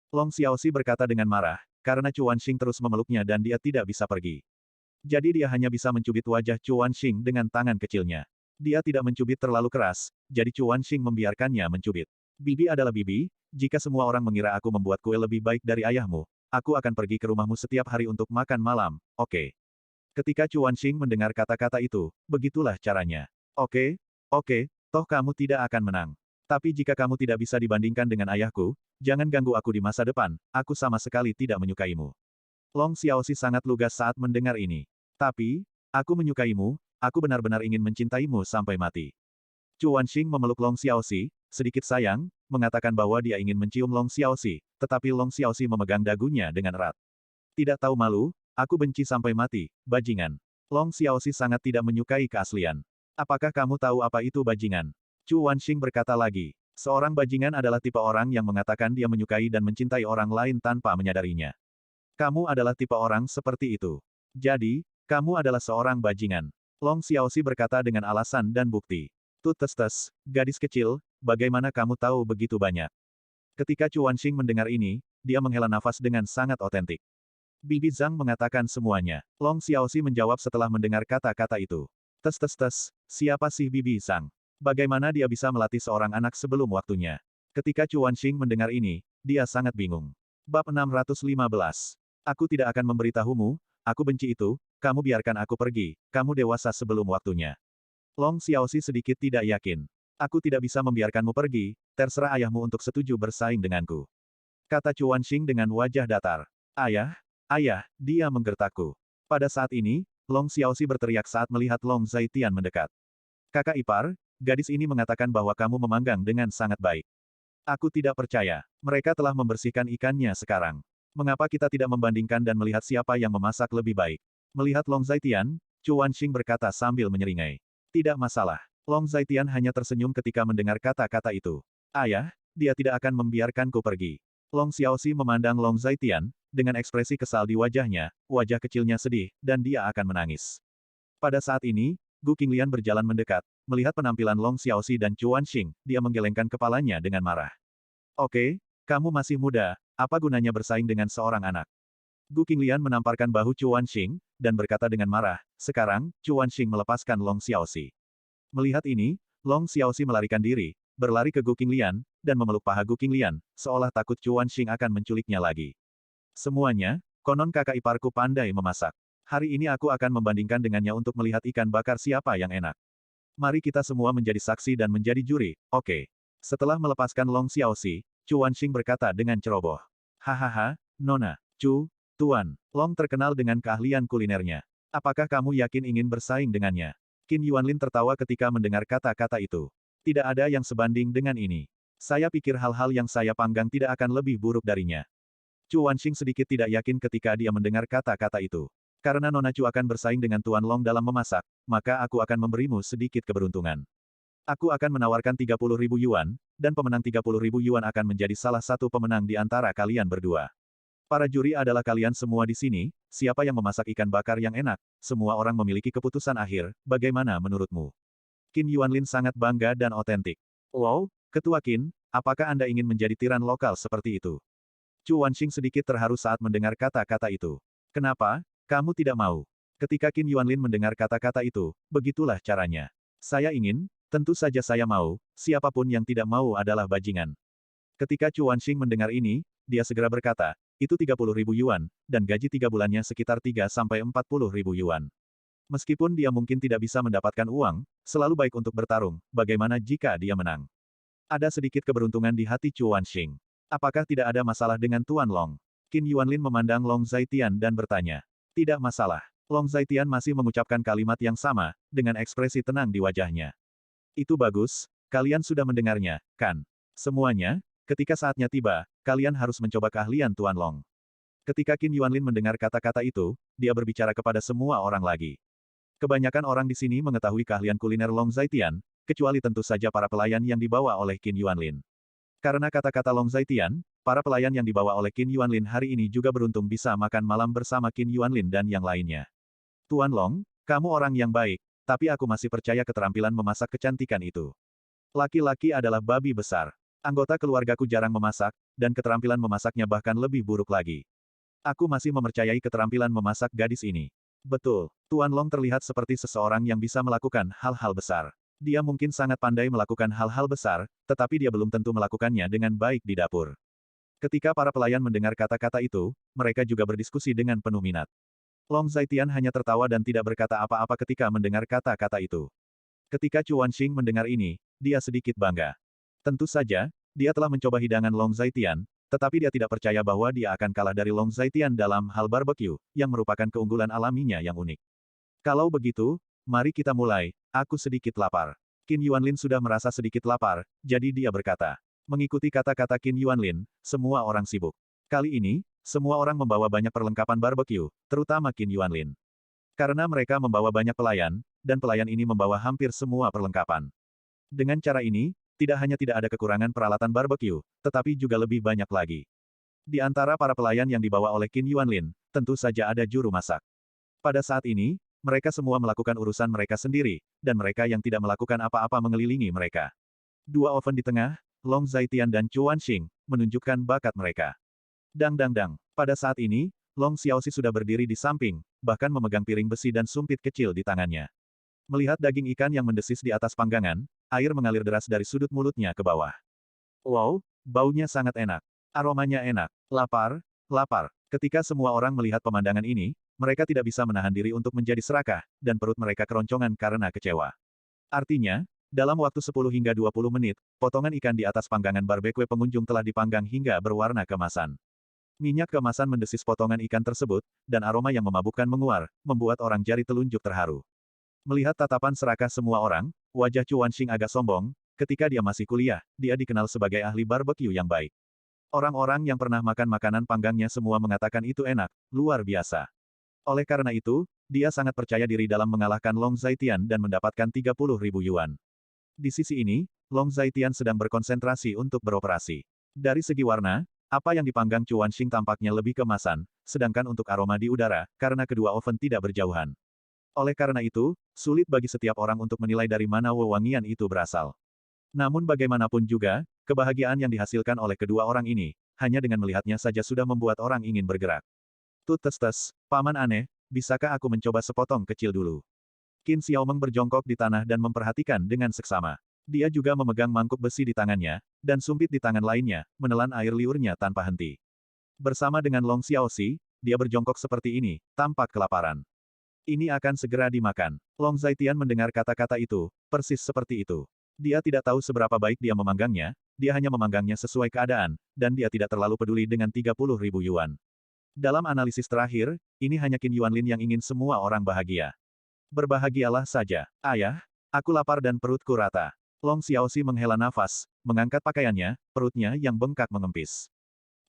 Long Xiaoxi berkata dengan marah, karena Chu Wanxing terus memeluknya dan dia tidak bisa pergi. Jadi dia hanya bisa mencubit wajah Chu Wanxing dengan tangan kecilnya. Dia tidak mencubit terlalu keras, jadi Chu Wanxing membiarkannya mencubit. Bibi adalah bibi, jika semua orang mengira aku membuat kue lebih baik dari ayahmu, aku akan pergi ke rumahmu setiap hari untuk makan malam, oke? Ketika Chu Wanxing mendengar kata-kata itu, begitulah caranya. Oke, toh kamu tidak akan menang. Tapi jika kamu tidak bisa dibandingkan dengan ayahku, jangan ganggu aku di masa depan, aku sama sekali tidak menyukaimu. Long Xiaoxi sangat lugas saat mendengar ini. Tapi, aku menyukaimu, aku benar-benar ingin mencintaimu sampai mati. Chu Wanxing memeluk Long Xiaoxi, sedikit sayang, mengatakan bahwa dia ingin mencium Long Xiaoxi, tetapi Long Xiaoxi memegang dagunya dengan erat. Tidak tahu malu, aku benci sampai mati, bajingan. Long Xiaoxi sangat tidak menyukai keaslian. Apakah kamu tahu apa itu bajingan? Chu Wanxing berkata lagi. Seorang bajingan adalah tipe orang yang mengatakan dia menyukai dan mencintai orang lain tanpa menyadarinya. Kamu adalah tipe orang seperti itu. Jadi, kamu adalah seorang bajingan. Long Xiaoxi berkata dengan alasan dan bukti. Tes, gadis kecil, bagaimana kamu tahu begitu banyak? Ketika Chu Wanxing mendengar ini, dia menghela nafas dengan sangat otentik. Bibi Zhang mengatakan semuanya. Long Xiaoxi menjawab setelah mendengar kata-kata itu. Tes, siapa sih Bibi Zhang? Bagaimana dia bisa melatih seorang anak sebelum waktunya? Ketika Chu Wanxing mendengar ini, dia sangat bingung. Bab 615. Aku tidak akan memberitahumu, aku benci itu, kamu biarkan aku pergi, kamu dewasa sebelum waktunya. Long Xiaoxi sedikit tidak yakin. Aku tidak bisa membiarkanmu pergi, terserah ayahmu untuk setuju bersaing denganku. Kata Chu Wanxing dengan wajah datar. Ayah, dia menggertakku. Pada saat ini, Long Xiaoxi berteriak saat melihat Long Zaitian mendekat. Kakak ipar, gadis ini mengatakan bahwa kamu memanggang dengan sangat baik. Aku tidak percaya. Mereka telah membersihkan ikannya sekarang. Mengapa kita tidak membandingkan dan melihat siapa yang memasak lebih baik? Melihat Long Zaitian, Chu Wanxing berkata sambil menyeringai. Tidak masalah. Long Zaitian hanya tersenyum ketika mendengar kata-kata itu. Ayah, dia tidak akan membiarkanku pergi. Long Xiaoxi memandang Long Zaitian, dengan ekspresi kesal di wajahnya, wajah kecilnya sedih, dan dia akan menangis. Pada saat ini, Gu Qinglian berjalan mendekat, melihat penampilan Long Xiaoxi dan Chu Wanxing, dia menggelengkan kepalanya dengan marah. Oke, kamu masih muda, apa gunanya bersaing dengan seorang anak? Gu Qinglian menamparkan bahu Chu Wanxing, dan berkata dengan marah, sekarang, Chu Wanxing melepaskan Long Xiaoxi. Melihat ini, Long Xiaoxi melarikan diri, berlari ke Gu Qinglian, dan memeluk paha Gu Qinglian, seolah takut Chu Wanxing akan menculiknya lagi. Semuanya, konon kakak iparku pandai memasak. Hari ini aku akan membandingkan dengannya untuk melihat ikan bakar siapa yang enak. Mari kita semua menjadi saksi dan menjadi juri, oke. Setelah melepaskan Long Xiaoxi, Chu Wanxing berkata dengan ceroboh. Hahaha, Nona, Chu, Tuan, Long terkenal dengan keahlian kulinernya. Apakah kamu yakin ingin bersaing dengannya? Qin Yuanlin tertawa ketika mendengar kata-kata itu. Tidak ada yang sebanding dengan ini. Saya pikir hal-hal yang saya panggang tidak akan lebih buruk darinya. Chu Wanxing sedikit tidak yakin ketika dia mendengar kata-kata itu. Karena Nona Chu akan bersaing dengan Tuan Long dalam memasak, maka aku akan memberimu sedikit keberuntungan. Aku akan menawarkan 30.000 yuan, dan pemenang 30.000 yuan akan menjadi salah satu pemenang di antara kalian berdua. Para juri adalah kalian semua di sini, siapa yang memasak ikan bakar yang enak, semua orang memiliki keputusan akhir, bagaimana menurutmu? Qin Yuanlin sangat bangga dan otentik. Wow, Ketua Qin, apakah Anda ingin menjadi tiran lokal seperti itu? Chu Wanxing sedikit terharu saat mendengar kata-kata itu. Kenapa? Kamu tidak mau. Ketika Qin Yuanlin mendengar kata-kata itu, begitulah caranya. Saya ingin, tentu saja saya mau, siapapun yang tidak mau adalah bajingan. Ketika Chu Wanxing mendengar ini, dia segera berkata, itu 30.000 yuan, dan gaji 3 bulannya sekitar 3-40.000 yuan. Meskipun dia mungkin tidak bisa mendapatkan uang, selalu baik untuk bertarung, bagaimana jika dia menang? Ada sedikit keberuntungan di hati Chu Wanxing. Apakah tidak ada masalah dengan Tuan Long? Qin Yuanlin memandang Long Zaitian dan bertanya. Tidak masalah. Long Zaitian masih mengucapkan kalimat yang sama, dengan ekspresi tenang di wajahnya. Itu bagus, kalian sudah mendengarnya, kan? Semuanya, ketika saatnya tiba, kalian harus mencoba keahlian Tuan Long. Ketika Qin Yuanlin mendengar kata-kata itu, dia berbicara kepada semua orang lagi. Kebanyakan orang di sini mengetahui keahlian kuliner Long Zaitian, kecuali tentu saja para pelayan yang dibawa oleh Qin Yuanlin. Karena kata-kata Long Zaitian, para pelayan yang dibawa oleh Qin Yuanlin hari ini juga beruntung bisa makan malam bersama Qin Yuanlin dan yang lainnya. Tuan Long, kamu orang yang baik, tapi aku masih percaya keterampilan memasak kecantikan itu. Laki-laki adalah babi besar. Anggota keluargaku jarang memasak, dan keterampilan memasaknya bahkan lebih buruk lagi. Aku masih mempercayai keterampilan memasak gadis ini. Betul, Tuan Long terlihat seperti seseorang yang bisa melakukan hal-hal besar. Dia mungkin sangat pandai melakukan hal-hal besar, tetapi dia belum tentu melakukannya dengan baik di dapur. Ketika para pelayan mendengar kata-kata itu, mereka juga berdiskusi dengan penuh minat. Long Zaitian hanya tertawa dan tidak berkata apa-apa ketika mendengar kata-kata itu. Ketika Chu Wanxing mendengar ini, dia sedikit bangga. Tentu saja, dia telah mencoba hidangan Long Zaitian, tetapi dia tidak percaya bahwa dia akan kalah dari Long Zaitian dalam hal barbecue, yang merupakan keunggulan alaminya yang unik. Kalau begitu, mari kita mulai, aku sedikit lapar. Qin Yuanlin sudah merasa sedikit lapar, jadi dia berkata. Mengikuti kata-kata Qin Yuanlin, semua orang sibuk. Kali ini, semua orang membawa banyak perlengkapan barbecue, terutama Qin Yuanlin. Karena mereka membawa banyak pelayan, dan pelayan ini membawa hampir semua perlengkapan. Dengan cara ini, tidak hanya tidak ada kekurangan peralatan barbecue, tetapi juga lebih banyak lagi. Di antara para pelayan yang dibawa oleh Qin Yuanlin, tentu saja ada juru masak. Pada saat ini, mereka semua melakukan urusan mereka sendiri, dan mereka yang tidak melakukan apa-apa mengelilingi mereka. Dua oven di tengah, Long Zaitian dan Chu Wanxing, menunjukkan bakat mereka. Dang dang dang. Pada saat ini, Long Xiaoxi sudah berdiri di samping, bahkan memegang piring besi dan sumpit kecil di tangannya. Melihat daging ikan yang mendesis di atas panggangan, air mengalir deras dari sudut mulutnya ke bawah. Wow, baunya sangat enak. Aromanya enak. Lapar, lapar. Ketika semua orang melihat pemandangan ini, mereka tidak bisa menahan diri untuk menjadi serakah, dan perut mereka keroncongan karena kecewa. Artinya, dalam waktu 10 hingga 20 menit, potongan ikan di atas panggangan barbecue pengunjung telah dipanggang hingga berwarna keemasan. Minyak keemasan mendesis potongan ikan tersebut, dan aroma yang memabukkan menguar, membuat orang jari telunjuk terharu. Melihat tatapan serakah semua orang, wajah Chu Wanxing agak sombong, ketika dia masih kuliah, dia dikenal sebagai ahli barbecue yang baik. Orang-orang yang pernah makan makanan panggangnya semua mengatakan itu enak, luar biasa. Oleh karena itu, dia sangat percaya diri dalam mengalahkan Long Zaitian dan mendapatkan 30.000 yuan. Di sisi ini, Long Zaitian sedang berkonsentrasi untuk beroperasi. Dari segi warna, apa yang dipanggang Chu Wanxing tampaknya lebih keemasan, sedangkan untuk aroma di udara, karena kedua oven tidak berjauhan. Oleh karena itu, sulit bagi setiap orang untuk menilai dari mana wewangian itu berasal. Namun bagaimanapun juga, kebahagiaan yang dihasilkan oleh kedua orang ini, hanya dengan melihatnya saja sudah membuat orang ingin bergerak. Tes, paman aneh, bisakah aku mencoba sepotong kecil dulu? Qin Xiaomeng berjongkok di tanah dan memperhatikan dengan seksama. Dia juga memegang mangkuk besi di tangannya, dan sumpit di tangan lainnya, menelan air liurnya tanpa henti. Bersama dengan Long Xiaoxi, dia berjongkok seperti ini, tampak kelaparan. Ini akan segera dimakan. Long Zaitian mendengar kata-kata itu, persis seperti itu. Dia tidak tahu seberapa baik dia memanggangnya, dia hanya memanggangnya sesuai keadaan, dan dia tidak terlalu peduli dengan 30.000 yuan. Dalam analisis terakhir, ini hanya Qin Yuanlin yang ingin semua orang bahagia. Berbahagialah saja. Ayah, aku lapar dan perutku rata. Long Xiaoxi menghela nafas, mengangkat pakaiannya, perutnya yang bengkak mengempis.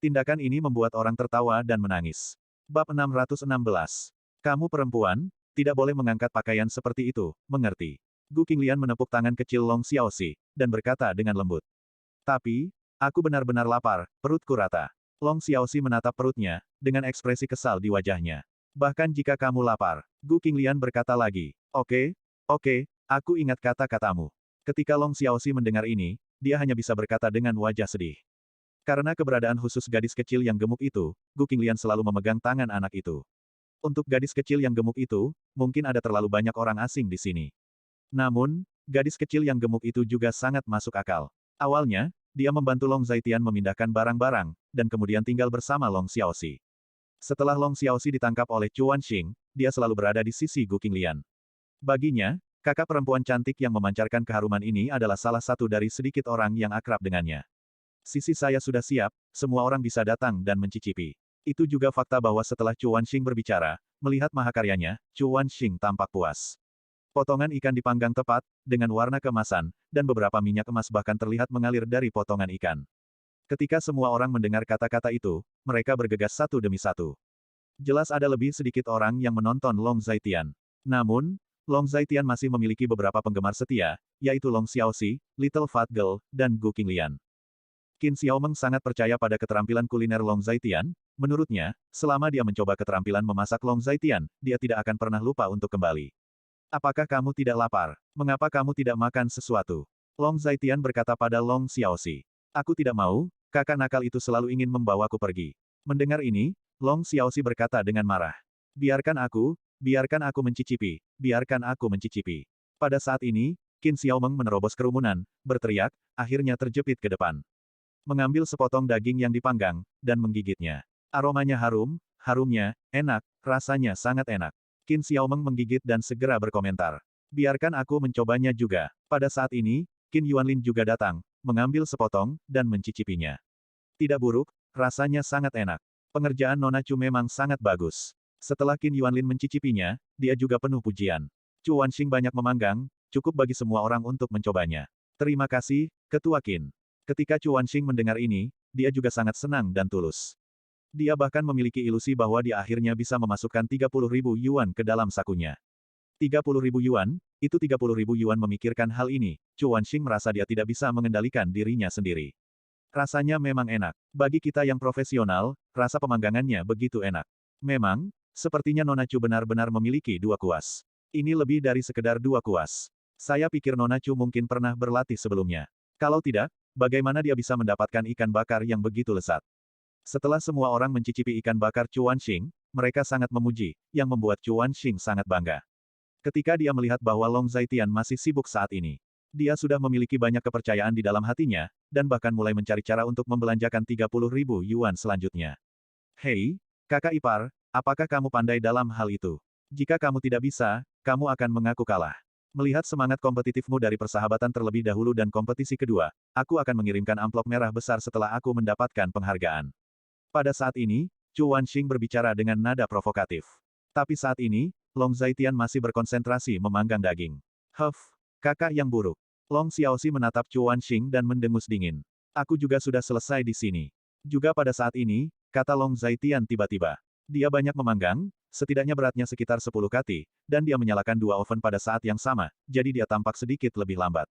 Tindakan ini membuat orang tertawa dan menangis. Bab 616. Kamu perempuan, tidak boleh mengangkat pakaian seperti itu, mengerti? Gu Qinglian menepuk tangan kecil Long Xiaoxi, dan berkata dengan lembut. Tapi, aku benar-benar lapar, perutku rata. Long Xiaoxi menatap perutnya, dengan ekspresi kesal di wajahnya. Bahkan jika kamu lapar, Gu Qinglian berkata lagi. Oke, oke, aku ingat kata-katamu. Ketika Long Xiaoxi mendengar ini, dia hanya bisa berkata dengan wajah sedih. Karena keberadaan khusus gadis kecil yang gemuk itu, Gu Qinglian selalu memegang tangan anak itu. Untuk gadis kecil yang gemuk itu, mungkin ada terlalu banyak orang asing di sini. Namun, gadis kecil yang gemuk itu juga sangat masuk akal. Awalnya, dia membantu Long Zaitian memindahkan barang-barang, dan kemudian tinggal bersama Long Xiaoxi. Setelah Long Xiaoxi ditangkap oleh Chuan Xing, dia selalu berada di sisi Gu Qinglian. Baginya, kakak perempuan cantik yang memancarkan keharuman ini adalah salah satu dari sedikit orang yang akrab dengannya. Sisi saya sudah siap, semua orang bisa datang dan mencicipi. Itu juga fakta bahwa setelah Chuan Xing berbicara, melihat mahakaryanya, Chuan Xing tampak puas. Potongan ikan dipanggang tepat, dengan warna keemasan, dan beberapa minyak emas bahkan terlihat mengalir dari potongan ikan. Ketika semua orang mendengar kata-kata itu, mereka bergegas satu demi satu. Jelas ada lebih sedikit orang yang menonton Long Zaitian. Namun, Long Zaitian masih memiliki beberapa penggemar setia, yaitu Long Xiaoxi, Little Fat Girl, dan Gu Qinglian. Qin Xiaomeng sangat percaya pada keterampilan kuliner Long Zaitian. Menurutnya, selama dia mencoba keterampilan memasak Long Zaitian, dia tidak akan pernah lupa untuk kembali. Apakah kamu tidak lapar? Mengapa kamu tidak makan sesuatu? Long Zaitian berkata pada Long Xiaoxi. Aku tidak mau, kakak nakal itu selalu ingin membawaku pergi. Mendengar ini, Long Xiaoxi berkata dengan marah. Biarkan aku mencicipi, biarkan aku mencicipi. Pada saat ini, Qin Xiaomeng menerobos kerumunan, berteriak, akhirnya terjepit ke depan. Mengambil sepotong daging yang dipanggang, dan menggigitnya. Aromanya harum, harumnya, enak, rasanya sangat enak. Qin Xiaomeng menggigit dan segera berkomentar. Biarkan aku mencobanya juga. Pada saat ini, Qin Yuanlin juga datang, mengambil sepotong, dan mencicipinya. Tidak buruk, rasanya sangat enak. Pengerjaan Nona Chu memang sangat bagus. Setelah Qin Yuanlin mencicipinya, dia juga penuh pujian. Chu Wanxing banyak memanggang, cukup bagi semua orang untuk mencobanya. Terima kasih, Ketua Qin. Ketika Chu Wanxing mendengar ini, dia juga sangat senang dan tulus. Dia bahkan memiliki ilusi bahwa dia akhirnya bisa memasukkan 30.000 yuan ke dalam sakunya. 30.000 yuan, itu 30.000 yuan memikirkan hal ini, Chu Wanxing merasa dia tidak bisa mengendalikan dirinya sendiri. Rasanya memang enak. Bagi kita yang profesional, rasa pemanggangannya begitu enak. Memang, sepertinya Nona Chu benar-benar memiliki dua kuas. Ini lebih dari sekedar dua kuas. Saya pikir Nona Chu mungkin pernah berlatih sebelumnya. Kalau tidak, bagaimana dia bisa mendapatkan ikan bakar yang begitu lezat? Setelah semua orang mencicipi ikan bakar Chu Wanxing, mereka sangat memuji, yang membuat Chu Wanxing sangat bangga. Ketika dia melihat bahwa Long Zaitian masih sibuk saat ini, dia sudah memiliki banyak kepercayaan di dalam hatinya, dan bahkan mulai mencari cara untuk membelanjakan 30.000 yuan selanjutnya. Hei, kakak ipar, apakah kamu pandai dalam hal itu? Jika kamu tidak bisa, kamu akan mengaku kalah. Melihat semangat kompetitifmu dari persahabatan terlebih dahulu dan kompetisi kedua, aku akan mengirimkan amplop merah besar setelah aku mendapatkan penghargaan. Pada saat ini, Chu Wanxing berbicara dengan nada provokatif. Tapi saat ini, Long Zaitian masih berkonsentrasi memanggang daging. Kakak yang buruk. Long Xiaoxi menatap Chu Wanxing dan mendengus dingin. Aku juga sudah selesai di sini. Juga pada saat ini, kata Long Zaitian tiba-tiba. Dia banyak memanggang, setidaknya beratnya sekitar 10 kati, dan dia menyalakan dua oven pada saat yang sama, jadi dia tampak sedikit lebih lambat.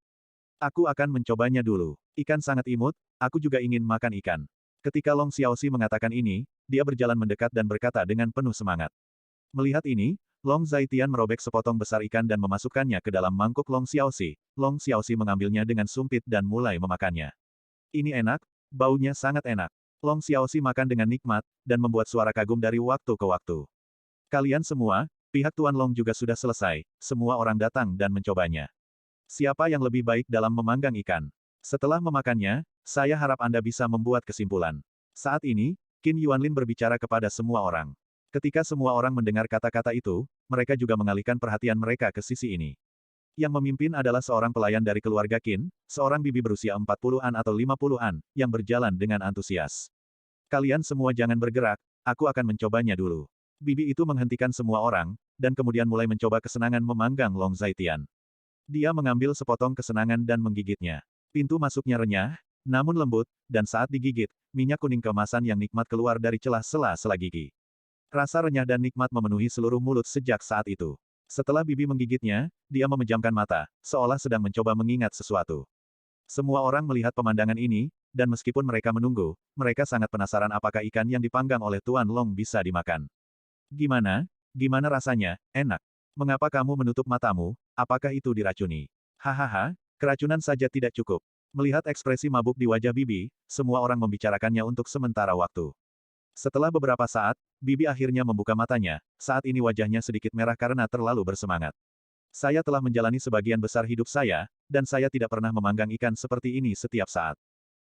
Aku akan mencobanya dulu. Ikan sangat imut, aku juga ingin makan ikan. Ketika Long Xiaoxi mengatakan ini, dia berjalan mendekat dan berkata dengan penuh semangat. Melihat ini, Long Zaitian merobek sepotong besar ikan dan memasukkannya ke dalam mangkuk Long Xiaoxi. Long Xiaoxi mengambilnya dengan sumpit dan mulai memakannya. Ini enak, baunya sangat enak. Long Xiaoxi makan dengan nikmat, dan membuat suara kagum dari waktu ke waktu. Kalian semua, pihak Tuan Long juga sudah selesai, semua orang datang dan mencobanya. Siapa yang lebih baik dalam memanggang ikan? Setelah memakannya, saya harap Anda bisa membuat kesimpulan. Saat ini, Qin Yuanlin berbicara kepada semua orang. Ketika semua orang mendengar kata-kata itu, mereka juga mengalihkan perhatian mereka ke sisi ini. Yang memimpin adalah seorang pelayan dari keluarga Qin, seorang bibi berusia 40-an atau 50-an, yang berjalan dengan antusias. Kalian semua jangan bergerak, aku akan mencobanya dulu. Bibi itu menghentikan semua orang, dan kemudian mulai mencoba kesenangan memanggang Long Zaitian. Dia mengambil sepotong kesenangan dan menggigitnya. Pintu masuknya renyah, namun lembut, dan saat digigit, minyak kuning keemasan yang nikmat keluar dari celah sela-sela gigi. Rasa renyah dan nikmat memenuhi seluruh mulut sejak saat itu. Setelah Bibi menggigitnya, dia memejamkan mata, seolah sedang mencoba mengingat sesuatu. Semua orang melihat pemandangan ini, dan meskipun mereka menunggu, mereka sangat penasaran apakah ikan yang dipanggang oleh Tuan Long bisa dimakan. Gimana? Gimana rasanya? Enak. Mengapa kamu menutup matamu? Apakah itu diracuni? Hahaha, keracunan saja tidak cukup. Melihat ekspresi mabuk di wajah Bibi, semua orang membicarakannya untuk sementara waktu. Setelah beberapa saat, Bibi akhirnya membuka matanya, saat ini wajahnya sedikit merah karena terlalu bersemangat. Saya telah menjalani sebagian besar hidup saya, dan saya tidak pernah memanggang ikan seperti ini setiap saat.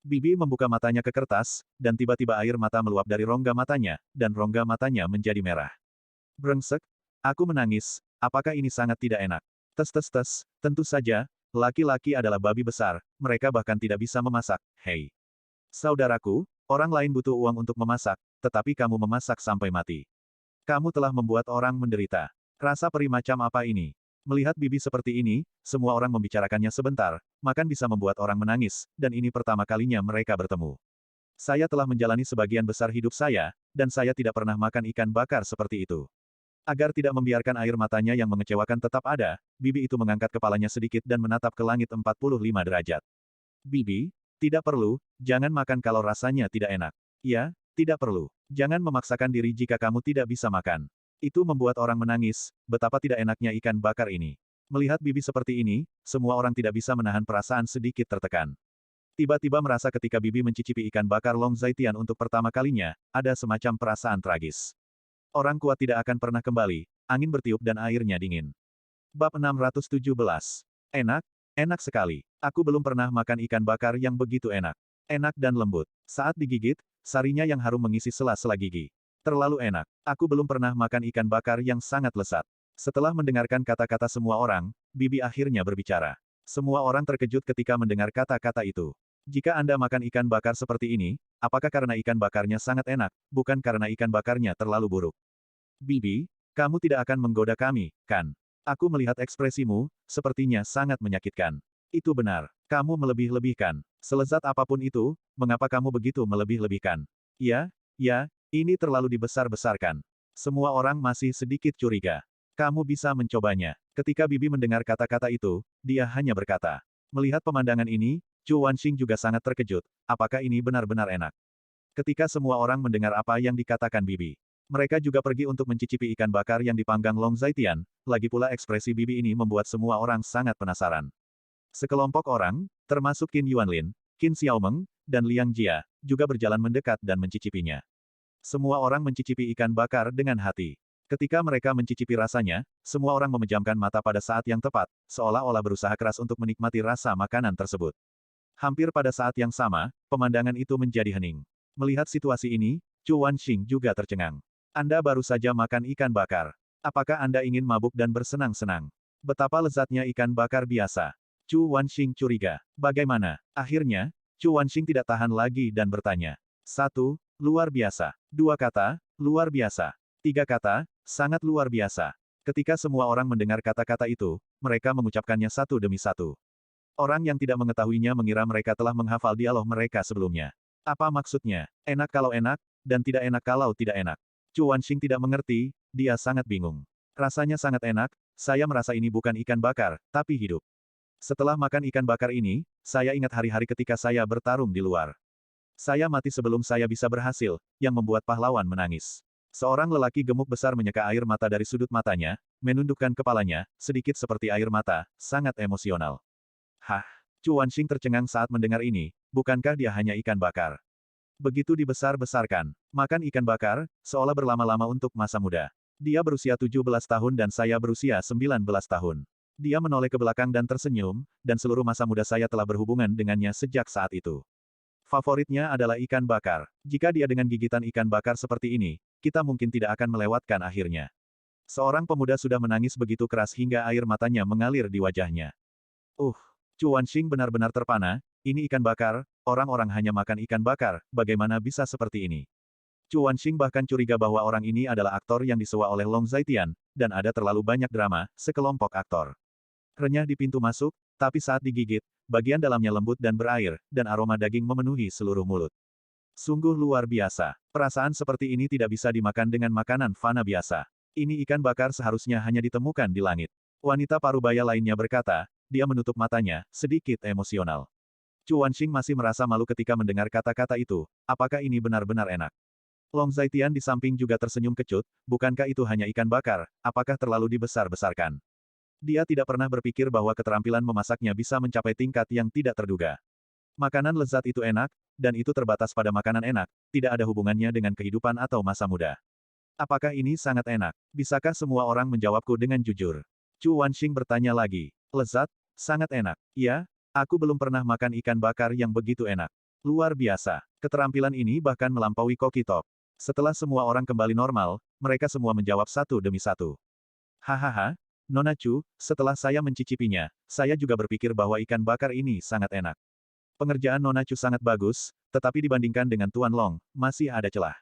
Bibi membuka matanya ke kertas, dan tiba-tiba air mata meluap dari rongga matanya, dan rongga matanya menjadi merah. Brengsek, aku menangis, apakah ini sangat tidak enak? Tes, tentu saja, laki-laki adalah babi besar, mereka bahkan tidak bisa memasak, hei. Saudaraku, orang lain butuh uang untuk memasak, tetapi kamu memasak sampai mati. Kamu telah membuat orang menderita. Rasa perih macam apa ini? Melihat Bibi seperti ini, semua orang membicarakannya sebentar, makan bisa membuat orang menangis, dan ini pertama kalinya mereka bertemu. Saya telah menjalani sebagian besar hidup saya, dan saya tidak pernah makan ikan bakar seperti itu. Agar tidak membiarkan air matanya yang mengecewakan tetap ada, Bibi itu mengangkat kepalanya sedikit dan menatap ke langit 45 derajat. Bibi, tidak perlu, jangan makan kalau rasanya tidak enak. Ya, tidak perlu. Jangan memaksakan diri jika kamu tidak bisa makan. Itu membuat orang menangis, betapa tidak enaknya ikan bakar ini. Melihat Bibi seperti ini, semua orang tidak bisa menahan perasaan sedikit tertekan. Tiba-tiba merasa ketika Bibi mencicipi ikan bakar Long Zaitian untuk pertama kalinya, ada semacam perasaan tragis. Orang kuat tidak akan pernah kembali, angin bertiup dan airnya dingin. Bab 617. Enak, enak sekali. Aku belum pernah makan ikan bakar yang begitu enak. Enak dan lembut. Saat digigit, sarinya yang harum mengisi sela-sela gigi. Terlalu enak. Aku belum pernah makan ikan bakar yang sangat lezat. Setelah mendengarkan kata-kata semua orang, Bibi akhirnya berbicara. Semua orang terkejut ketika mendengar kata-kata itu. Jika Anda makan ikan bakar seperti ini, apakah karena ikan bakarnya sangat enak, bukan karena ikan bakarnya terlalu buruk? Bibi, kamu tidak akan menggoda kami, kan? Aku melihat ekspresimu, sepertinya sangat menyakitkan. Itu benar. Kamu melebih-lebihkan. Selezat apapun itu, mengapa kamu begitu melebih-lebihkan? Ya, ini terlalu dibesar-besarkan. Semua orang masih sedikit curiga. Kamu bisa mencobanya. Ketika Bibi mendengar kata-kata itu, dia hanya berkata. Melihat pemandangan ini, Chu Wanxing juga sangat terkejut, apakah ini benar-benar enak? Ketika semua orang mendengar apa yang dikatakan Bibi, mereka juga pergi untuk mencicipi ikan bakar yang dipanggang Long Zaitian, lagi pula ekspresi Bibi ini membuat semua orang sangat penasaran. Sekelompok orang, termasuk Qin Yuanlin, Qin Xiaomeng, dan Liang Jia, juga berjalan mendekat dan mencicipinya. Semua orang mencicipi ikan bakar dengan hati. Ketika mereka mencicipi rasanya, semua orang memejamkan mata pada saat yang tepat, seolah-olah berusaha keras untuk menikmati rasa makanan tersebut. Hampir pada saat yang sama, pemandangan itu menjadi hening. Melihat situasi ini, Chu Wanxing juga tercengang. Anda baru saja makan ikan bakar. Apakah Anda ingin mabuk dan bersenang-senang? Betapa lezatnya ikan bakar biasa. Chu Wanxing curiga. Bagaimana? Akhirnya, Chu Wanxing tidak tahan lagi dan bertanya. 1. Luar biasa. 2 kata, luar biasa. 3 kata, sangat luar biasa. Ketika semua orang mendengar kata-kata itu, mereka mengucapkannya satu demi satu. Orang yang tidak mengetahuinya mengira mereka telah menghafal dialog mereka sebelumnya. Apa maksudnya? Enak kalau enak, dan tidak enak kalau tidak enak. Chu Wanxing tidak mengerti, dia sangat bingung. Rasanya sangat enak, saya merasa ini bukan ikan bakar, tapi hidup. Setelah makan ikan bakar ini, saya ingat hari-hari ketika saya bertarung di luar. Saya mati sebelum saya bisa berhasil, yang membuat pahlawan menangis. Seorang lelaki gemuk besar menyeka air mata dari sudut matanya, menundukkan kepalanya, sedikit seperti air mata, sangat emosional. Hah? Chu Wanxing tercengang saat mendengar ini, bukankah dia hanya ikan bakar? Begitu dibesar-besarkan. Makan ikan bakar, seolah berlama-lama untuk masa muda. Dia berusia 17 tahun dan saya berusia 19 tahun. Dia menoleh ke belakang dan tersenyum, dan seluruh masa muda saya telah berhubungan dengannya sejak saat itu. Favoritnya adalah ikan bakar. Jika dia dengan gigitan ikan bakar seperti ini, kita mungkin tidak akan melewatkan akhirnya. Seorang pemuda sudah menangis begitu keras hingga air matanya mengalir di wajahnya. Chu Wanxing benar-benar terpana, ini ikan bakar, orang-orang hanya makan ikan bakar, bagaimana bisa seperti ini? Chu Wanxing bahkan curiga bahwa orang ini adalah aktor yang disewa oleh Long Zaitian, dan ada terlalu banyak drama, sekelompok aktor. Renyah di pintu masuk, tapi saat digigit, bagian dalamnya lembut dan berair, dan aroma daging memenuhi seluruh mulut. Sungguh luar biasa. Perasaan seperti ini tidak bisa dimakan dengan makanan fana biasa. Ini ikan bakar seharusnya hanya ditemukan di langit. Wanita parubaya lainnya berkata, dia menutup matanya, sedikit emosional. Chu Wanxing masih merasa malu ketika mendengar kata-kata itu, apakah ini benar-benar enak? Long Zaitian di samping juga tersenyum kecut, bukankah itu hanya ikan bakar, apakah terlalu dibesar-besarkan? Dia tidak pernah berpikir bahwa keterampilan memasaknya bisa mencapai tingkat yang tidak terduga. Makanan lezat itu enak, dan itu terbatas pada makanan enak, tidak ada hubungannya dengan kehidupan atau masa muda. Apakah ini sangat enak? Bisakah semua orang menjawabku dengan jujur? Chu Wanxing bertanya lagi. Lezat? Sangat enak. Ya, aku belum pernah makan ikan bakar yang begitu enak. Luar biasa. Keterampilan ini bahkan melampaui Koki Top. Setelah semua orang kembali normal, mereka semua menjawab satu demi satu. Hahaha, Nona Chu, setelah saya mencicipinya, saya juga berpikir bahwa ikan bakar ini sangat enak. Pengerjaan Nona Chu sangat bagus, tetapi dibandingkan dengan Tuan Long, masih ada celah.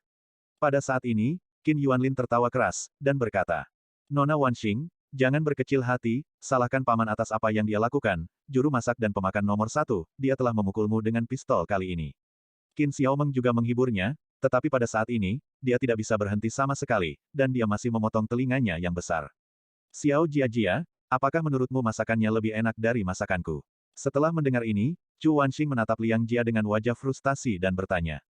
Pada saat ini, Qin Yuanlin tertawa keras, dan berkata, Nona Wanxing, jangan berkecil hati, salahkan paman atas apa yang dia lakukan, juru masak dan pemakan nomor 1, dia telah memukulmu dengan pistol kali ini. Qin Xiaomeng juga menghiburnya, tetapi pada saat ini, dia tidak bisa berhenti sama sekali, dan dia masih memotong telinganya yang besar. Xiao Jiajia, apakah menurutmu masakannya lebih enak dari masakanku? Setelah mendengar ini, Chu Wanxing menatap Liang Jia dengan wajah frustasi dan bertanya.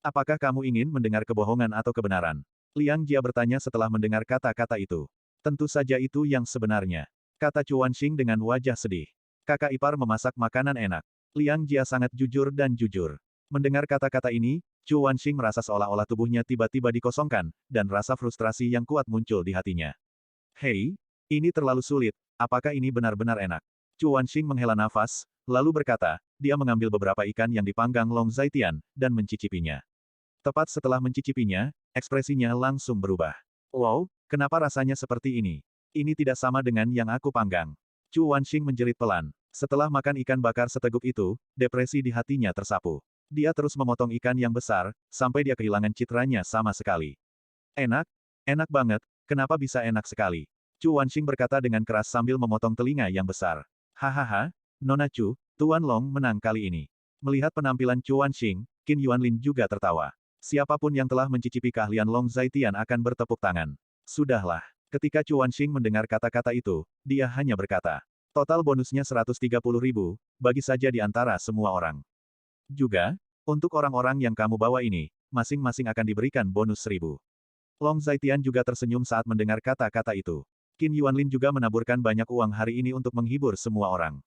Apakah kamu ingin mendengar kebohongan atau kebenaran? Liang Jia bertanya setelah mendengar kata-kata itu. Tentu saja itu yang sebenarnya. Kata Chu Wanxing dengan wajah sedih. Kakak ipar memasak makanan enak. Liang Jia sangat jujur dan jujur. Mendengar kata-kata ini, Chu Wanxing merasa seolah-olah tubuhnya tiba-tiba dikosongkan, dan rasa frustrasi yang kuat muncul di hatinya. Hei, ini terlalu sulit, apakah ini benar-benar enak? Chu Wanxing menghela nafas, lalu berkata, dia mengambil beberapa ikan yang dipanggang Long Zaitian, dan mencicipinya. Tepat setelah mencicipinya, ekspresinya langsung berubah. Wow, kenapa rasanya seperti ini? Ini tidak sama dengan yang aku panggang. Chu Wanxing menjerit pelan. Setelah makan ikan bakar seteguk itu, depresi di hatinya tersapu. Dia terus memotong ikan yang besar, sampai dia kehilangan citranya sama sekali. Enak? Enak banget, kenapa bisa enak sekali? Chu Wanxing berkata dengan keras sambil memotong telinga yang besar. Hahaha, Nona Chu, Tuan Long menang kali ini. Melihat penampilan Chu Wanxing, Qin Yuanlin juga tertawa. Siapapun yang telah mencicipi keahlian Long Zaitian akan bertepuk tangan. Sudahlah. Ketika Chu Wanxing mendengar kata-kata itu, dia hanya berkata, total bonusnya 130.000, bagi saja di antara semua orang. Juga, untuk orang-orang yang kamu bawa ini, masing-masing akan diberikan bonus 1000. Long Zaitian juga tersenyum saat mendengar kata-kata itu. Qin Yuanlin juga menaburkan banyak uang hari ini untuk menghibur semua orang.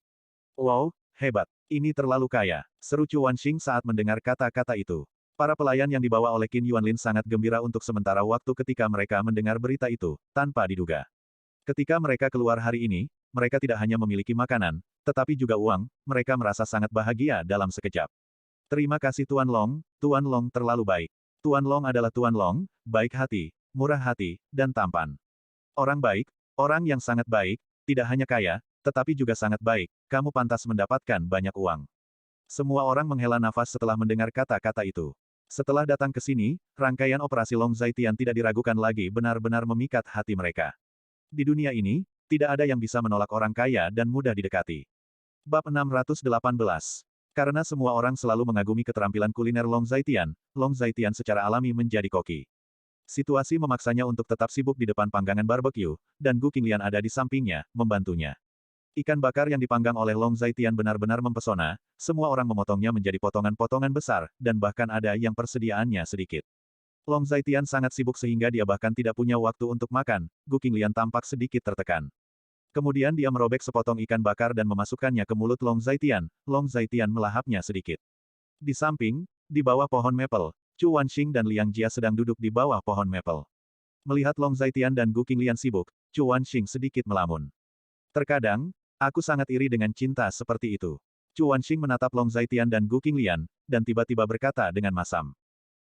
Wow, hebat. Ini terlalu kaya, seru Chu Wanxing saat mendengar kata-kata itu. Para pelayan yang dibawa oleh Qin Yuanlin sangat gembira untuk sementara waktu ketika mereka mendengar berita itu, tanpa diduga. Ketika mereka keluar hari ini, mereka tidak hanya memiliki makanan, tetapi juga uang, mereka merasa sangat bahagia dalam sekejap. Terima kasih Tuan Long terlalu baik. Tuan Long adalah Tuan Long, baik hati, murah hati, dan tampan. Orang baik, orang yang sangat baik, tidak hanya kaya, tetapi juga sangat baik, kamu pantas mendapatkan banyak uang. Semua orang menghela nafas setelah mendengar kata-kata itu. Setelah datang ke sini, rangkaian operasi Long Zaitian tidak diragukan lagi benar-benar memikat hati mereka. Di dunia ini, tidak ada yang bisa menolak orang kaya dan mudah didekati. Bab 618. Karena semua orang selalu mengagumi keterampilan kuliner Long Zaitian secara alami menjadi koki. Situasi memaksanya untuk tetap sibuk di depan panggangan barbecue, dan Gu Qinglian ada di sampingnya, membantunya. Ikan bakar yang dipanggang oleh Long Zaitian benar-benar mempesona, semua orang memotongnya menjadi potongan-potongan besar, dan bahkan ada yang persediaannya sedikit. Long Zaitian sangat sibuk sehingga dia bahkan tidak punya waktu untuk makan, Gu Qinglian tampak sedikit tertekan. Kemudian dia merobek sepotong ikan bakar dan memasukkannya ke mulut Long Zaitian melahapnya sedikit. Di samping, di bawah pohon maple, Chu Wanxing dan Liang Jia sedang duduk di bawah pohon maple. Melihat Long Zaitian dan Gu Qinglian sibuk, Chu Wanxing sedikit melamun. Terkadang, aku sangat iri dengan cinta seperti itu. Chu Wanxing menatap Long Zaitian dan Gu Qinglian, dan tiba-tiba berkata dengan masam.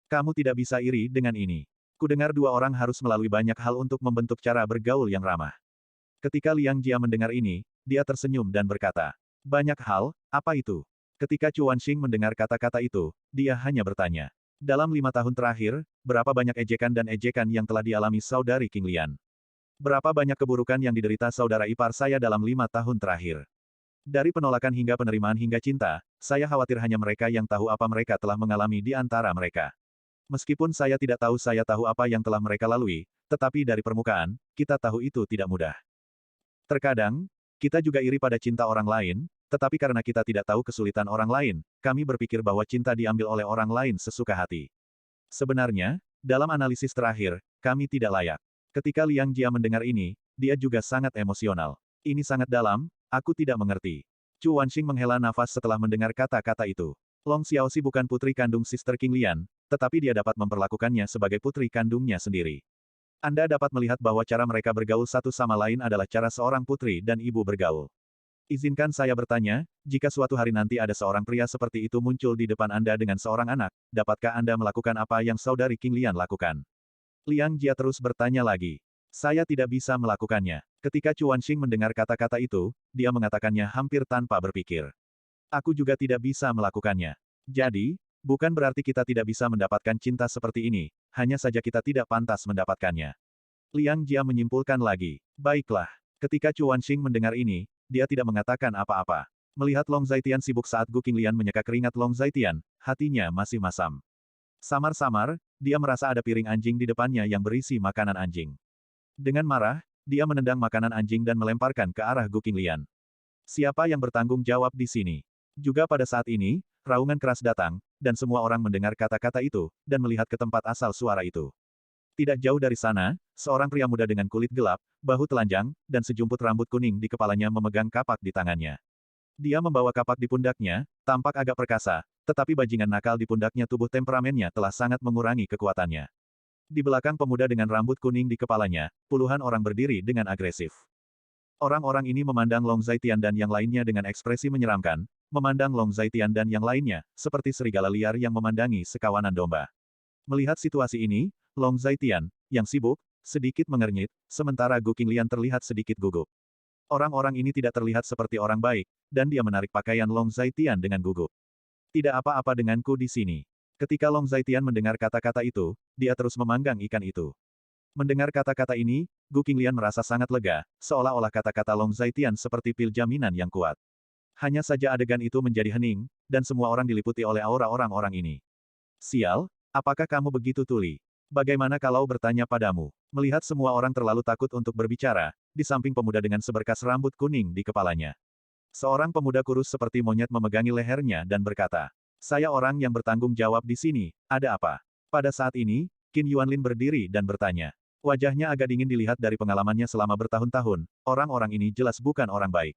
Kamu tidak bisa iri dengan ini. Kudengar dua orang harus melalui banyak hal untuk membentuk cara bergaul yang ramah. Ketika Liang Jia mendengar ini, dia tersenyum dan berkata, banyak hal, apa itu? Ketika Chu Wanxing mendengar kata-kata itu, dia hanya bertanya. Dalam 5 tahun terakhir, berapa banyak ejekan dan ejekan yang telah dialami saudari Qinglian? Berapa banyak keburukan yang diderita saudara ipar saya dalam 5 tahun terakhir? Dari penolakan hingga penerimaan hingga cinta, saya khawatir hanya mereka yang tahu apa mereka telah mengalami di antara mereka. Meskipun saya tidak tahu saya tahu apa yang telah mereka lalui, tetapi dari permukaan, kita tahu itu tidak mudah. Terkadang, kita juga iri pada cinta orang lain, tetapi karena kita tidak tahu kesulitan orang lain, kami berpikir bahwa cinta diambil oleh orang lain sesuka hati. Sebenarnya, dalam analisis terakhir, kami tidak layak. Ketika Liang Jia mendengar ini, dia juga sangat emosional. Ini sangat dalam, aku tidak mengerti. Chu Wanxing menghela nafas setelah mendengar kata-kata itu. Long Xiaoxi bukan putri kandung Sister King Lian, tetapi dia dapat memperlakukannya sebagai putri kandungnya sendiri. Anda dapat melihat bahwa cara mereka bergaul satu sama lain adalah cara seorang putri dan ibu bergaul. Izinkan saya bertanya, jika suatu hari nanti ada seorang pria seperti itu muncul di depan Anda dengan seorang anak, dapatkah Anda melakukan apa yang saudari King Lian lakukan? Liang Jia terus bertanya lagi. Saya tidak bisa melakukannya. Ketika Chu Wanxing mendengar kata-kata itu, dia mengatakannya hampir tanpa berpikir. Aku juga tidak bisa melakukannya. Jadi, bukan berarti kita tidak bisa mendapatkan cinta seperti ini, hanya saja kita tidak pantas mendapatkannya. Liang Jia menyimpulkan lagi. Baiklah. Ketika Chu Wanxing mendengar ini, dia tidak mengatakan apa-apa. Melihat Long Zaitian sibuk saat Gu Qinglian menyeka keringat Long Zaitian, hatinya masih masam. Samar-samar, dia merasa ada piring anjing di depannya yang berisi makanan anjing. Dengan marah, dia menendang makanan anjing dan melemparkan ke arah Gu Qinglian. Siapa yang bertanggung jawab di sini? Juga pada saat ini, raungan keras datang, dan semua orang mendengar kata-kata itu, dan melihat ke tempat asal suara itu. Tidak jauh dari sana, seorang pria muda dengan kulit gelap, bahu telanjang, dan sejumput rambut kuning di kepalanya memegang kapak di tangannya. Dia membawa kapak di pundaknya, tampak agak perkasa, tetapi bajingan nakal di pundaknya tubuh temperamennya telah sangat mengurangi kekuatannya. Di belakang pemuda dengan rambut kuning di kepalanya, puluhan orang berdiri dengan agresif. Orang-orang ini memandang Long Zaitian dan yang lainnya dengan ekspresi menyeramkan, memandang Long Zaitian dan yang lainnya, seperti serigala liar yang memandangi sekawanan domba. Melihat situasi ini, Long Zaitian, yang sibuk, sedikit mengernyit, sementara Gu Qinglian terlihat sedikit gugup. Orang-orang ini tidak terlihat seperti orang baik, dan dia menarik pakaian Long Zaitian dengan gugup. Tidak apa-apa denganku di sini. Ketika Long Zaitian mendengar kata-kata itu, dia terus memanggang ikan itu. Mendengar kata-kata ini, Gu Qinglian merasa sangat lega, seolah-olah kata-kata Long Zaitian seperti pil jaminan yang kuat. Hanya saja adegan itu menjadi hening, dan semua orang diliputi oleh aura orang-orang ini. Sial, apakah kamu begitu tuli? Bagaimana kalau bertanya padamu? Melihat semua orang terlalu takut untuk berbicara, di samping pemuda dengan seberkas rambut kuning di kepalanya. Seorang pemuda kurus seperti monyet memegangi lehernya dan berkata, saya orang yang bertanggung jawab di sini, ada apa? Pada saat ini, Qin Yuanlin berdiri dan bertanya. Wajahnya agak dingin dilihat dari pengalamannya selama bertahun-tahun, orang-orang ini jelas bukan orang baik.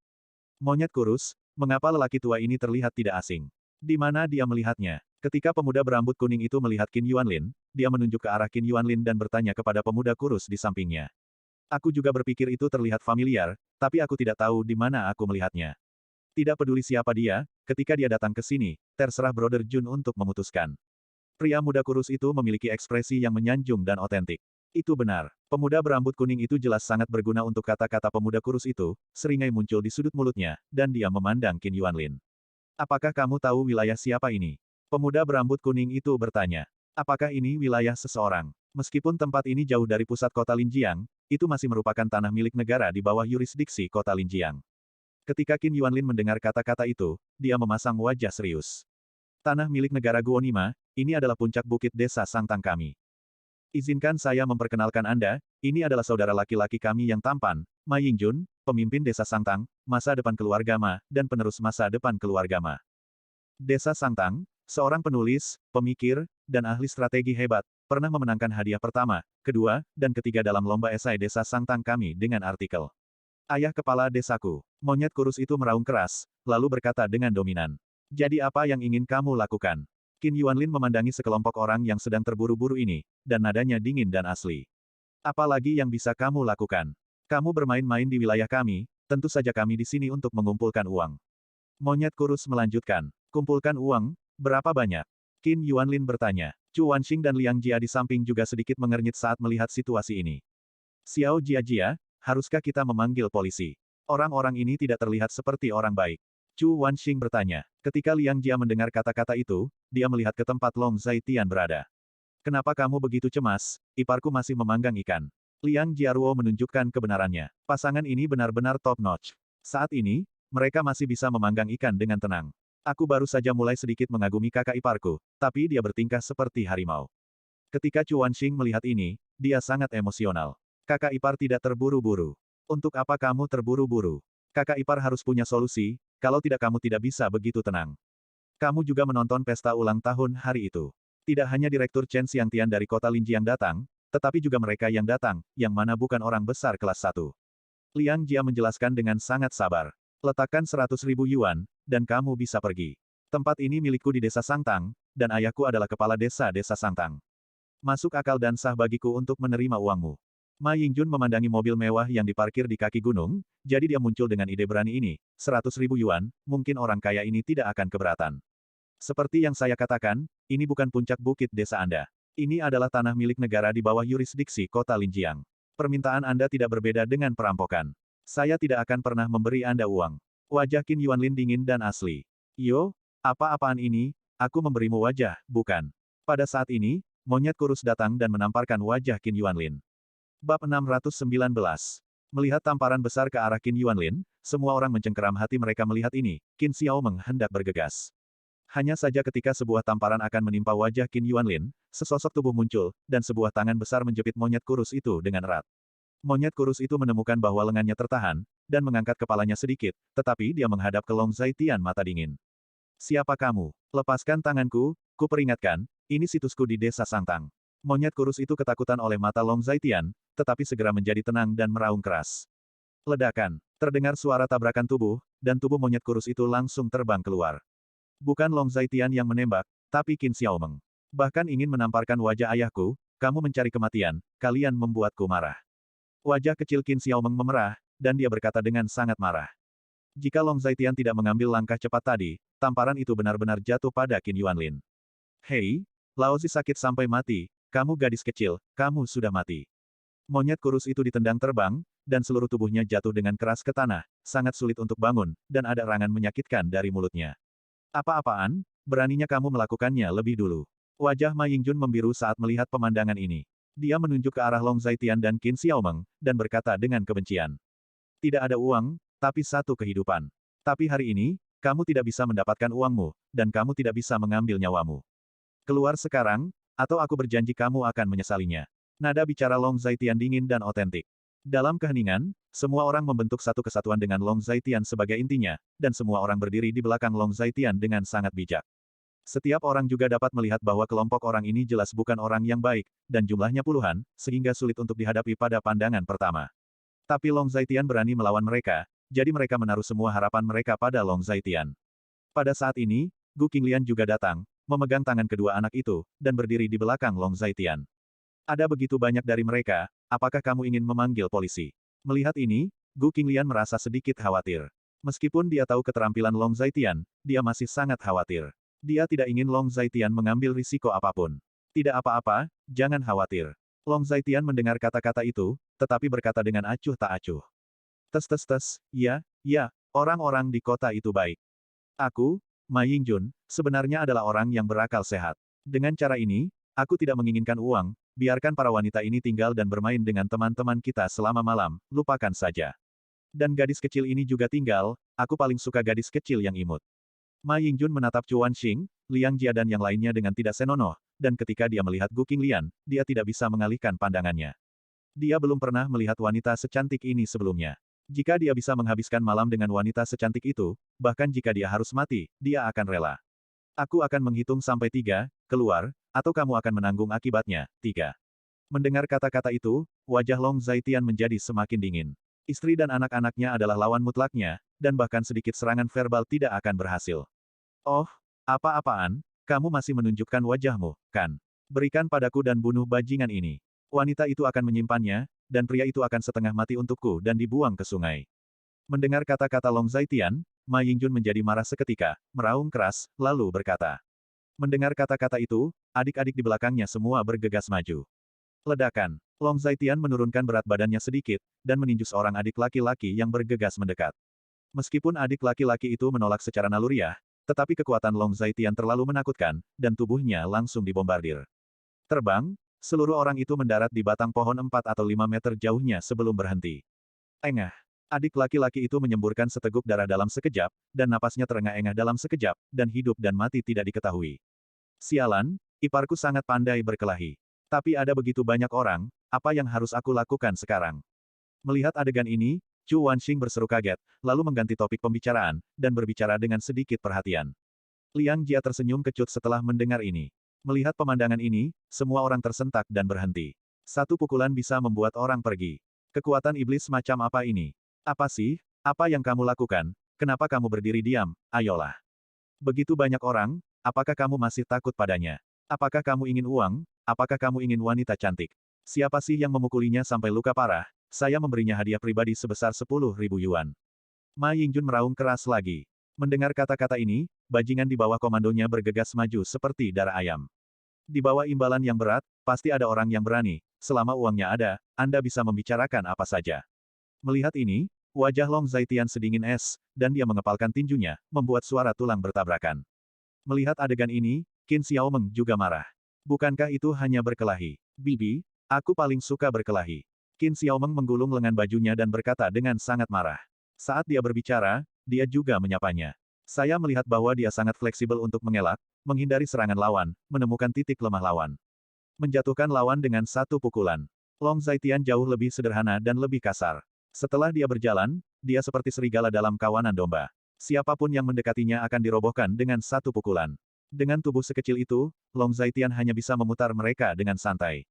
Monyet kurus, mengapa lelaki tua ini terlihat tidak asing? Di mana dia melihatnya? Ketika pemuda berambut kuning itu melihat Qin Yuanlin, dia menunjuk ke arah Qin Yuanlin dan bertanya kepada pemuda kurus di sampingnya. Aku juga berpikir itu terlihat familiar, tapi aku tidak tahu di mana aku melihatnya. Tidak peduli siapa dia, ketika dia datang ke sini, terserah Brother Jun untuk memutuskan. Pria muda kurus itu memiliki ekspresi yang menyanjung dan otentik. Itu benar. Pemuda berambut kuning itu jelas sangat berguna untuk kata-kata pemuda kurus itu, seringai muncul di sudut mulutnya, dan dia memandang Qin Yuanlin. Apakah kamu tahu wilayah siapa ini? Pemuda berambut kuning itu bertanya. Apakah ini wilayah seseorang? Meskipun tempat ini jauh dari pusat kota Linjiang, itu masih merupakan tanah milik negara di bawah yurisdiksi kota Linjiang. Ketika Qin Yuanlin mendengar kata-kata itu, dia memasang wajah serius. Tanah milik negara Guonima, ini adalah puncak bukit desa Sangtang kami. Izinkan saya memperkenalkan Anda, ini adalah saudara laki-laki kami yang tampan, Ma Yingjun, pemimpin desa Sangtang, masa depan keluarga Ma, dan penerus masa depan keluarga Ma. Desa Sangtang, seorang penulis, pemikir, dan ahli strategi hebat, pernah memenangkan hadiah pertama, kedua, dan ketiga dalam lomba esai desa Sangtang kami dengan artikel. Ayah kepala desaku. Monyet kurus itu meraung keras, lalu berkata dengan dominan. Jadi apa yang ingin kamu lakukan? Qin Yuanlin memandangi sekelompok orang yang sedang terburu-buru ini, dan nadanya dingin dan asli. Apalagi yang bisa kamu lakukan? Kamu bermain-main di wilayah kami, tentu saja kami di sini untuk mengumpulkan uang. Monyet kurus melanjutkan. Kumpulkan uang, berapa banyak? Qin Yuanlin bertanya. Chu Wanxing dan Liang Jia di samping juga sedikit mengernyit saat melihat situasi ini. Xiao Jia, haruskah kita memanggil polisi? Orang-orang ini tidak terlihat seperti orang baik. Chu Wanxing bertanya. Ketika Liang Jia mendengar kata-kata itu, dia melihat ke tempat Long Zaitian berada. Kenapa kamu begitu cemas? Iparku masih memanggang ikan. Liang Jiaruo menunjukkan kebenarannya. Pasangan ini benar-benar top notch. Saat ini, mereka masih bisa memanggang ikan dengan tenang. Aku baru saja mulai sedikit mengagumi kakak iparku, tapi dia bertingkah seperti harimau. Ketika Chuan Xing melihat ini, dia sangat emosional. Kakak ipar tidak terburu-buru. Untuk apa kamu terburu-buru? Kakak ipar harus punya solusi, kalau tidak kamu tidak bisa begitu tenang. Kamu juga menonton pesta ulang tahun hari itu. Tidak hanya Direktur Chen Xiangtian dari kota Linji yang datang, tetapi juga mereka yang datang, yang mana bukan orang besar kelas 1. Liang Jia menjelaskan dengan sangat sabar. Letakkan 100.000 yuan, dan kamu bisa pergi. Tempat ini milikku di desa Sangtang, dan ayahku adalah kepala desa-desa Sangtang. Masuk akal dan sah bagiku untuk menerima uangmu. Ma Yingjun memandangi mobil mewah yang diparkir di kaki gunung, jadi dia muncul dengan ide berani ini, 100.000 yuan, mungkin orang kaya ini tidak akan keberatan. Seperti yang saya katakan, ini bukan puncak bukit desa Anda. Ini adalah tanah milik negara di bawah yurisdiksi kota Linjiang. Permintaan Anda tidak berbeda dengan perampokan. Saya tidak akan pernah memberi Anda uang. Wajah Qin Yuanlin dingin dan asli. Yo, apa-apaan ini, aku memberimu wajah, bukan? Pada saat ini, monyet kurus datang dan menamparkan wajah Qin Yuanlin. Bab 619. Melihat tamparan besar ke arah Qin Yuanlin, semua orang mencengkeram hati mereka melihat ini. Qin Xiaomeng hendak bergegas. Hanya saja ketika sebuah tamparan akan menimpa wajah Qin Yuanlin, sesosok tubuh muncul, dan sebuah tangan besar menjepit monyet kurus itu dengan erat. Monyet kurus itu menemukan bahwa lengannya tertahan, dan mengangkat kepalanya sedikit, tetapi dia menghadap ke Long Zaitian mata dingin. Siapa kamu? Lepaskan tanganku, ku peringatkan, ini situsku di desa Sangtang. Monyet kurus itu ketakutan oleh mata Long Zaitian, tetapi segera menjadi tenang dan meraung keras. Ledakan. Terdengar suara tabrakan tubuh, dan tubuh monyet kurus itu langsung terbang keluar. Bukan Long Zaitian yang menembak, tapi Qin Xiaomeng. Bahkan ingin menamparkan wajah ayahku, kamu mencari kematian, kalian membuatku marah. Wajah kecil Qin Xiaomeng memerah, dan dia berkata dengan sangat marah. Jika Long Zaitian tidak mengambil langkah cepat tadi, tamparan itu benar-benar jatuh pada Qin Yuanlin. Hei, Laozi sakit sampai mati, kamu gadis kecil, kamu sudah mati. Monyet kurus itu ditendang terbang, dan seluruh tubuhnya jatuh dengan keras ke tanah, sangat sulit untuk bangun, dan ada rangan menyakitkan dari mulutnya. Apa-apaan, beraninya kamu melakukannya lebih dulu. Wajah Ma Yingjun membiru saat melihat pemandangan ini. Dia menunjuk ke arah Long Zaitian dan Qin Xiaomeng, dan berkata dengan kebencian. Tidak ada uang, tapi satu kehidupan. Tapi hari ini, kamu tidak bisa mendapatkan uangmu, dan kamu tidak bisa mengambil nyawamu. Keluar sekarang, atau aku berjanji kamu akan menyesalinya. Nada bicara Long Zaitian dingin dan otentik. Dalam keheningan, semua orang membentuk satu kesatuan dengan Long Zaitian sebagai intinya, dan semua orang berdiri di belakang Long Zaitian dengan sangat bijak. Setiap orang juga dapat melihat bahwa kelompok orang ini jelas bukan orang yang baik, dan jumlahnya puluhan, sehingga sulit untuk dihadapi pada pandangan pertama. Tapi Long Zaitian berani melawan mereka, jadi mereka menaruh semua harapan mereka pada Long Zaitian. Pada saat ini, Gu Qinglian juga datang, memegang tangan kedua anak itu, dan berdiri di belakang Long Zaitian. Ada begitu banyak dari mereka, apakah kamu ingin memanggil polisi? Melihat ini, Gu Qinglian merasa sedikit khawatir. Meskipun dia tahu keterampilan Long Zaitian, dia masih sangat khawatir. Dia tidak ingin Long Zaitian mengambil risiko apapun. Tidak apa-apa, jangan khawatir. Long Zaitian mendengar kata-kata itu, tetapi berkata dengan acuh tak acuh. Tes, ya, orang-orang di kota itu baik. Aku, Ma Yingjun, sebenarnya adalah orang yang berakal sehat. Dengan cara ini, aku tidak menginginkan uang, biarkan para wanita ini tinggal dan bermain dengan teman-teman kita selama malam, lupakan saja. Dan gadis kecil ini juga tinggal, aku paling suka gadis kecil yang imut. Ma Yingjun menatap Chuan Xing, Liang Jia dan yang lainnya dengan tidak senonoh, dan ketika dia melihat Gu Qinglian, dia tidak bisa mengalihkan pandangannya. Dia belum pernah melihat wanita secantik ini sebelumnya. Jika dia bisa menghabiskan malam dengan wanita secantik itu, bahkan jika dia harus mati, dia akan rela. Aku akan menghitung sampai 3, keluar, atau kamu akan menanggung akibatnya. 3. Mendengar kata-kata itu, wajah Long Zaitian menjadi semakin dingin. Istri dan anak-anaknya adalah lawan mutlaknya, dan bahkan sedikit serangan verbal tidak akan berhasil. Oh, apa-apaan, kamu masih menunjukkan wajahmu, kan? Berikan padaku dan bunuh bajingan ini. Wanita itu akan menyimpannya, dan pria itu akan setengah mati untukku dan dibuang ke sungai. Mendengar kata-kata Long Zaitian, Ma Yingjun menjadi marah seketika, meraung keras, lalu berkata. Mendengar kata-kata itu, adik-adik di belakangnya semua bergegas maju. Ledakan. Long Zaitian menurunkan berat badannya sedikit, dan meninju seorang adik laki-laki yang bergegas mendekat. Meskipun adik laki-laki itu menolak secara naluriah, tetapi kekuatan Long Zaitian terlalu menakutkan, dan tubuhnya langsung dibombardir. Terbang, seluruh orang itu mendarat di batang pohon 4 atau 5 meter jauhnya sebelum berhenti. Engah. Adik laki-laki itu menyemburkan seteguk darah dalam sekejap, dan napasnya terengah-engah dalam sekejap, dan hidup dan mati tidak diketahui. Sialan, iparku sangat pandai berkelahi. Tapi ada begitu banyak orang, apa yang harus aku lakukan sekarang? Melihat adegan ini, Chu Wanxing berseru kaget, lalu mengganti topik pembicaraan, dan berbicara dengan sedikit perhatian. Liang Jia tersenyum kecut setelah mendengar ini. Melihat pemandangan ini, semua orang tersentak dan berhenti. Satu pukulan bisa membuat orang pergi. Kekuatan iblis macam apa ini? Apa sih? Apa yang kamu lakukan? Kenapa kamu berdiri diam? Ayolah. Begitu banyak orang, apakah kamu masih takut padanya? Apakah kamu ingin uang? Apakah kamu ingin wanita cantik? Siapa sih yang memukulinya sampai luka parah? Saya memberinya hadiah pribadi sebesar 10.000 yuan. Ma Yingjun meraung keras lagi. Mendengar kata-kata ini, bajingan di bawah komandonya bergegas maju seperti darah ayam. Di bawah imbalan yang berat, pasti ada orang yang berani. Selama uangnya ada, Anda bisa membicarakan apa saja. Melihat ini, wajah Long Zaitian sedingin es, dan dia mengepalkan tinjunya, membuat suara tulang bertabrakan. Melihat adegan ini, Qin Xiaomeng juga marah. Bukankah itu hanya berkelahi? Bibi, aku paling suka berkelahi. Qin Xiaomeng menggulung lengan bajunya dan berkata dengan sangat marah. Saat dia berbicara, dia juga menyapanya. Saya melihat bahwa dia sangat fleksibel untuk mengelak, menghindari serangan lawan, menemukan titik lemah lawan. Menjatuhkan lawan dengan satu pukulan. Long Zaitian jauh lebih sederhana dan lebih kasar. Setelah dia berjalan, dia seperti serigala dalam kawanan domba. Siapapun yang mendekatinya akan dirobohkan dengan satu pukulan. Dengan tubuh sekecil itu, Long Zaitian hanya bisa memutar mereka dengan santai.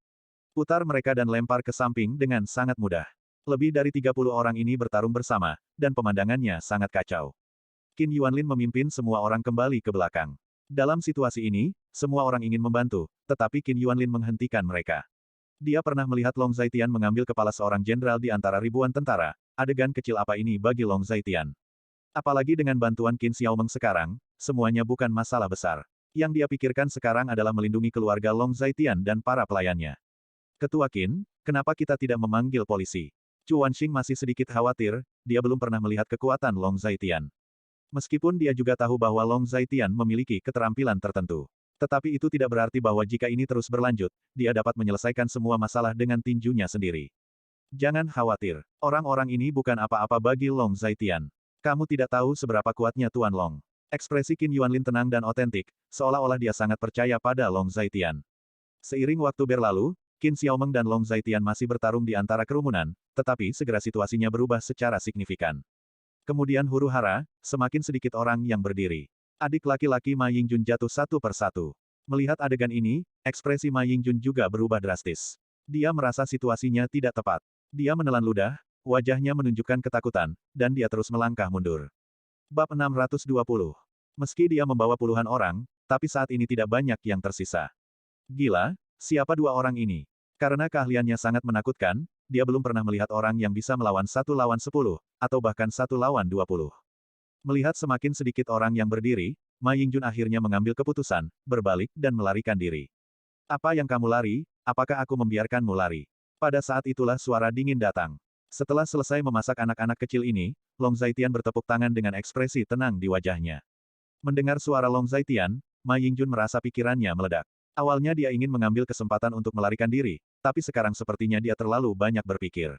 Putar mereka dan lempar ke samping dengan sangat mudah. Lebih dari 30 orang ini bertarung bersama, dan pemandangannya sangat kacau. Qin Yuanlin memimpin semua orang kembali ke belakang. Dalam situasi ini, semua orang ingin membantu, tetapi Qin Yuanlin menghentikan mereka. Dia pernah melihat Long Zaitian mengambil kepala seorang jenderal di antara ribuan tentara. Adegan kecil apa ini bagi Long Zaitian? Apalagi dengan bantuan Qin Xiaomeng sekarang, semuanya bukan masalah besar. Yang dia pikirkan sekarang adalah melindungi keluarga Long Zaitian dan para pelayannya. Ketua Qin, kenapa kita tidak memanggil polisi? Chu Wanxing masih sedikit khawatir, dia belum pernah melihat kekuatan Long Zaitian. Meskipun dia juga tahu bahwa Long Zaitian memiliki keterampilan tertentu. Tetapi itu tidak berarti bahwa jika ini terus berlanjut, dia dapat menyelesaikan semua masalah dengan tinjunya sendiri. Jangan khawatir, orang-orang ini bukan apa-apa bagi Long Zaitian. Kamu tidak tahu seberapa kuatnya Tuan Long. Ekspresi Qin Yuanlin tenang dan otentik, seolah-olah dia sangat percaya pada Long Zaitian. Seiring waktu berlalu, Qin Xiaomeng dan Long Zaitian masih bertarung di antara kerumunan, tetapi segera situasinya berubah secara signifikan. Kemudian huru-hara, semakin sedikit orang yang berdiri. Adik laki-laki Ma Yingjun jatuh satu persatu. Melihat adegan ini, ekspresi Ma Yingjun juga berubah drastis. Dia merasa situasinya tidak tepat. Dia menelan ludah, wajahnya menunjukkan ketakutan, dan dia terus melangkah mundur. Bab 620. Meski dia membawa puluhan orang, tapi saat ini tidak banyak yang tersisa. Gila, siapa dua orang ini? Karena keahliannya sangat menakutkan, dia belum pernah melihat orang yang bisa melawan 1 lawan 10, atau bahkan 1 lawan 20. Melihat semakin sedikit orang yang berdiri, Ma Yingjun akhirnya mengambil keputusan, berbalik dan melarikan diri. Apa yang kamu lari? Apakah aku membiarkanmu lari? Pada saat itulah suara dingin datang. Setelah selesai memasak anak-anak kecil ini, Long Zaitian bertepuk tangan dengan ekspresi tenang di wajahnya. Mendengar suara Long Zaitian, Ma Yingjun merasa pikirannya meledak. Awalnya dia ingin mengambil kesempatan untuk melarikan diri, tapi sekarang sepertinya dia terlalu banyak berpikir.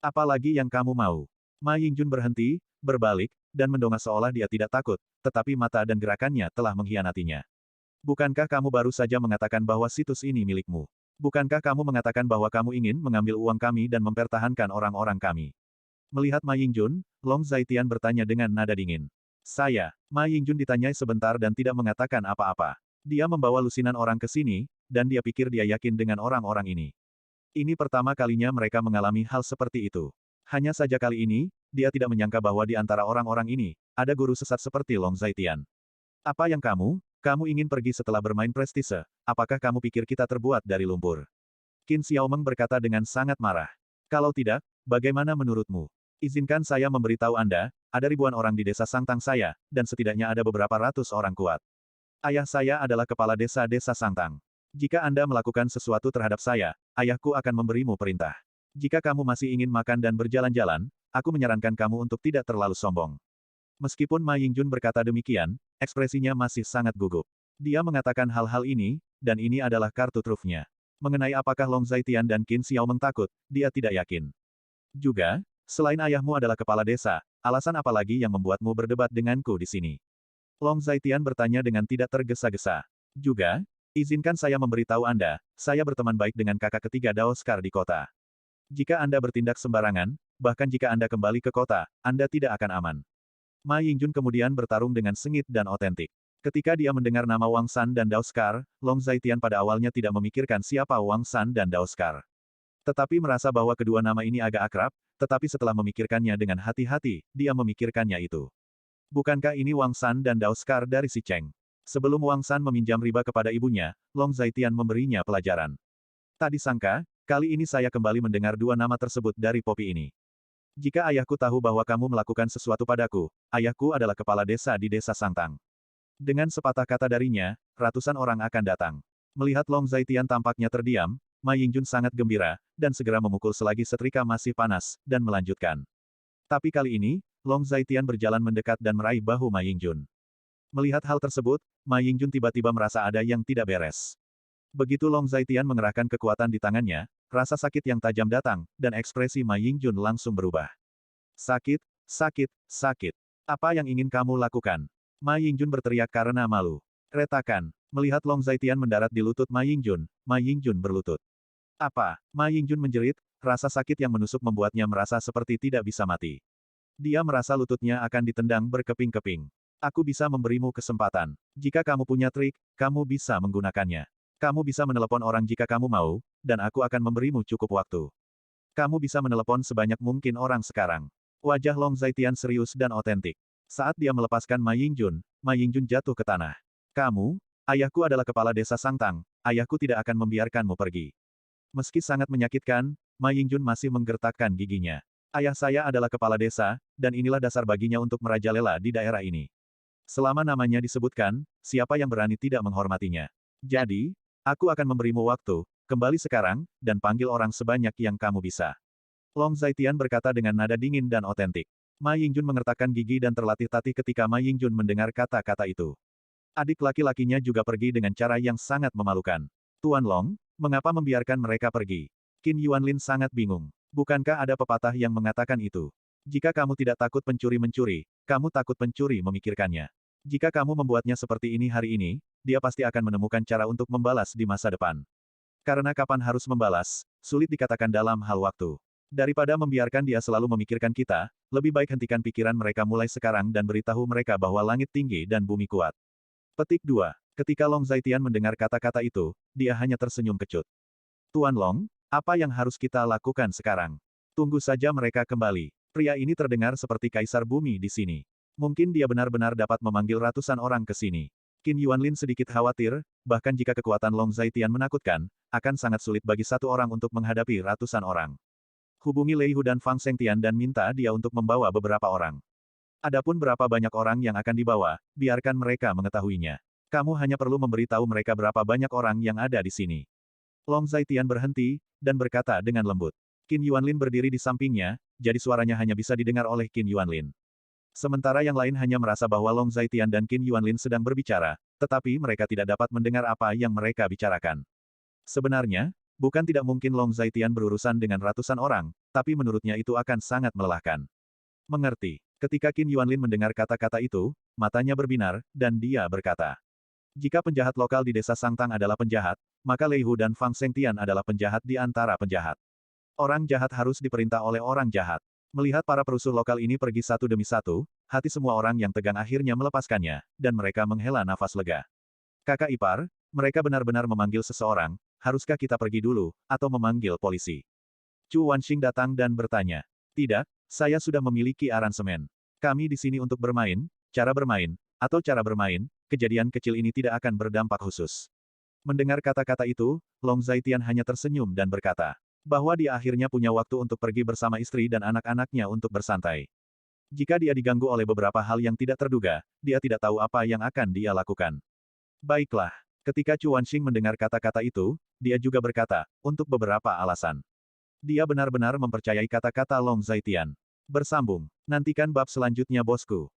Apa lagi yang kamu mau? Ma Yingjun berhenti, berbalik, dan mendongak seolah dia tidak takut, tetapi mata dan gerakannya telah mengkhianatinya. Bukankah kamu baru saja mengatakan bahwa situs ini milikmu? Bukankah kamu mengatakan bahwa kamu ingin mengambil uang kami dan mempertahankan orang-orang kami? Melihat Ma Yingjun, Long Zaitian bertanya dengan nada dingin. Saya, Ma Yingjun ditanyai sebentar dan tidak mengatakan apa-apa. Dia membawa lusinan orang ke sini, dan dia pikir dia yakin dengan orang-orang ini. Ini pertama kalinya mereka mengalami hal seperti itu. Hanya saja kali ini, dia tidak menyangka bahwa di antara orang-orang ini, ada guru sesat seperti Long Zaitian. Apa yang kamu ingin pergi setelah bermain prestise, apakah kamu pikir kita terbuat dari lumpur? Qin Xiaomeng berkata dengan sangat marah. Kalau tidak, bagaimana menurutmu? Izinkan saya memberitahu Anda, ada ribuan orang di desa Sangtang saya, dan setidaknya ada beberapa ratus orang kuat. Ayah saya adalah kepala desa-desa Sangtang. Jika Anda melakukan sesuatu terhadap saya, ayahku akan memberimu perintah. Jika kamu masih ingin makan dan berjalan-jalan, aku menyarankan kamu untuk tidak terlalu sombong. Meskipun Ma Yingjun berkata demikian, ekspresinya masih sangat gugup. Dia mengatakan hal-hal ini, dan ini adalah kartu trufnya. Mengenai apakah Long Zaitian dan Qin Xiaomeng takut, dia tidak yakin. Juga, Selain ayahmu adalah kepala desa, alasan apa lagi yang membuatmu berdebat denganku di sini? Long Zaitian bertanya dengan tidak tergesa-gesa. Juga, izinkan saya memberitahu Anda, saya berteman baik dengan kakak ketiga Daoskar di kota. Jika Anda bertindak sembarangan, bahkan jika Anda kembali ke kota, Anda tidak akan aman. Ma Yingjun kemudian bertarung dengan sengit dan otentik. Ketika dia mendengar nama Wang San dan Daoskar, Long Zaitian pada awalnya tidak memikirkan siapa Wang San dan Daoskar. Tetapi merasa bahwa kedua nama ini agak akrab, tetapi setelah memikirkannya dengan hati-hati, dia memikirkannya itu. Bukankah ini Wang San dan Daoskar dari si Cheng? Sebelum Wang San meminjam riba kepada ibunya, Long Zaitian memberinya pelajaran. Tak disangka, kali ini saya kembali mendengar dua nama tersebut dari Popi ini. Jika ayahku tahu bahwa kamu melakukan sesuatu padaku, ayahku adalah kepala desa di desa Sangtang. Dengan sepatah kata darinya, ratusan orang akan datang. Melihat Long Zaitian tampaknya terdiam, Ma Yingjun sangat gembira, dan segera memukul selagi setrika masih panas, dan melanjutkan. Tapi kali ini, Long Zaitian berjalan mendekat dan meraih bahu Ma Yingjun. Melihat hal tersebut, Ma Yingjun tiba-tiba merasa ada yang tidak beres. Begitu Long Zaitian mengerahkan kekuatan di tangannya, rasa sakit yang tajam datang, dan ekspresi Ma Yingjun langsung berubah. Sakit, sakit, sakit. Apa yang ingin kamu lakukan? Ma Yingjun berteriak karena malu. Retakan. Melihat Long Zaitian mendarat di lutut Ma Yingjun berlutut. Apa? Ma Yingjun menjerit, rasa sakit yang menusuk membuatnya merasa seperti tidak bisa mati. Dia merasa lututnya akan ditendang berkeping-keping. Aku bisa memberimu kesempatan. Jika kamu punya trik, kamu bisa menggunakannya. Kamu bisa menelepon orang jika kamu mau, dan aku akan memberimu cukup waktu. Kamu bisa menelepon sebanyak mungkin orang sekarang. Wajah Long Zaitian serius dan otentik. Saat dia melepaskan Ma Yingjun jatuh ke tanah. Kamu, ayahku adalah kepala desa Sangtang, ayahku tidak akan membiarkanmu pergi. Meski sangat menyakitkan, Ma Yingjun masih menggertakkan giginya. Ayah saya adalah kepala desa, dan inilah dasar baginya untuk merajalela di daerah ini. Selama namanya disebutkan, siapa yang berani tidak menghormatinya. Jadi, aku akan memberimu waktu, kembali sekarang, dan panggil orang sebanyak yang kamu bisa. Long Zaitian berkata dengan nada dingin dan otentik. Ma Yingjun mengertakkan gigi dan terlatih-tatih ketika Ma Yingjun mendengar kata-kata itu. Adik laki-lakinya juga pergi dengan cara yang sangat memalukan. Tuan Long, mengapa membiarkan mereka pergi? Qin Yuanlin sangat bingung. Bukankah ada pepatah yang mengatakan itu? Jika kamu tidak takut pencuri mencuri, kamu takut pencuri memikirkannya. Jika kamu membuatnya seperti ini hari ini, dia pasti akan menemukan cara untuk membalas di masa depan. Karena kapan harus membalas, sulit dikatakan dalam hal waktu. Daripada membiarkan dia selalu memikirkan kita, lebih baik hentikan pikiran mereka mulai sekarang dan beritahu mereka bahwa langit tinggi dan bumi kuat. Petik 2. Ketika Long Zaitian mendengar kata-kata itu, dia hanya tersenyum kecut. Tuan Long, apa yang harus kita lakukan sekarang? Tunggu saja mereka kembali. Pria ini terdengar seperti kaisar bumi di sini. Mungkin dia benar-benar dapat memanggil ratusan orang ke sini. Qin Yuanlin sedikit khawatir, bahkan jika kekuatan Long Zaitian menakutkan, akan sangat sulit bagi satu orang untuk menghadapi ratusan orang. Hubungi Lei Hu dan Fang Sengtian dan minta dia untuk membawa beberapa orang. Adapun berapa banyak orang yang akan dibawa, biarkan mereka mengetahuinya. Kamu hanya perlu memberitahu mereka berapa banyak orang yang ada di sini. Long Zaitian berhenti, dan berkata dengan lembut. Qin Yuanlin berdiri di sampingnya, jadi suaranya hanya bisa didengar oleh Qin Yuanlin. Sementara yang lain hanya merasa bahwa Long Zaitian dan Qin Yuanlin sedang berbicara, tetapi mereka tidak dapat mendengar apa yang mereka bicarakan. Sebenarnya, bukan tidak mungkin Long Zaitian berurusan dengan ratusan orang, tapi menurutnya itu akan sangat melelahkan. Mengerti. Ketika Qin Yuanlin mendengar kata-kata itu, matanya berbinar, dan dia berkata. Jika penjahat lokal di desa Sangtang adalah penjahat, maka Lei Hu dan Fang Sengtian adalah penjahat di antara penjahat. Orang jahat harus diperintah oleh orang jahat. Melihat para perusuh lokal ini pergi satu demi satu, hati semua orang yang tegang akhirnya melepaskannya, dan mereka menghela nafas lega. Kakak ipar, mereka benar-benar memanggil seseorang, haruskah kita pergi dulu, atau memanggil polisi? Chu Wanxing datang dan bertanya. Tidak, saya sudah memiliki aransemen. Kami di sini untuk bermain, atau cara bermain, kejadian kecil ini tidak akan berdampak khusus. Mendengar kata-kata itu, Long Zaitian hanya tersenyum dan berkata, bahwa dia akhirnya punya waktu untuk pergi bersama istri dan anak-anaknya untuk bersantai. Jika dia diganggu oleh beberapa hal yang tidak terduga, dia tidak tahu apa yang akan dia lakukan. Baiklah, ketika Chu Wanxing mendengar kata-kata itu, dia juga berkata, untuk beberapa alasan. Dia benar-benar mempercayai kata-kata Long Zaitian. Bersambung. Nantikan bab selanjutnya bosku.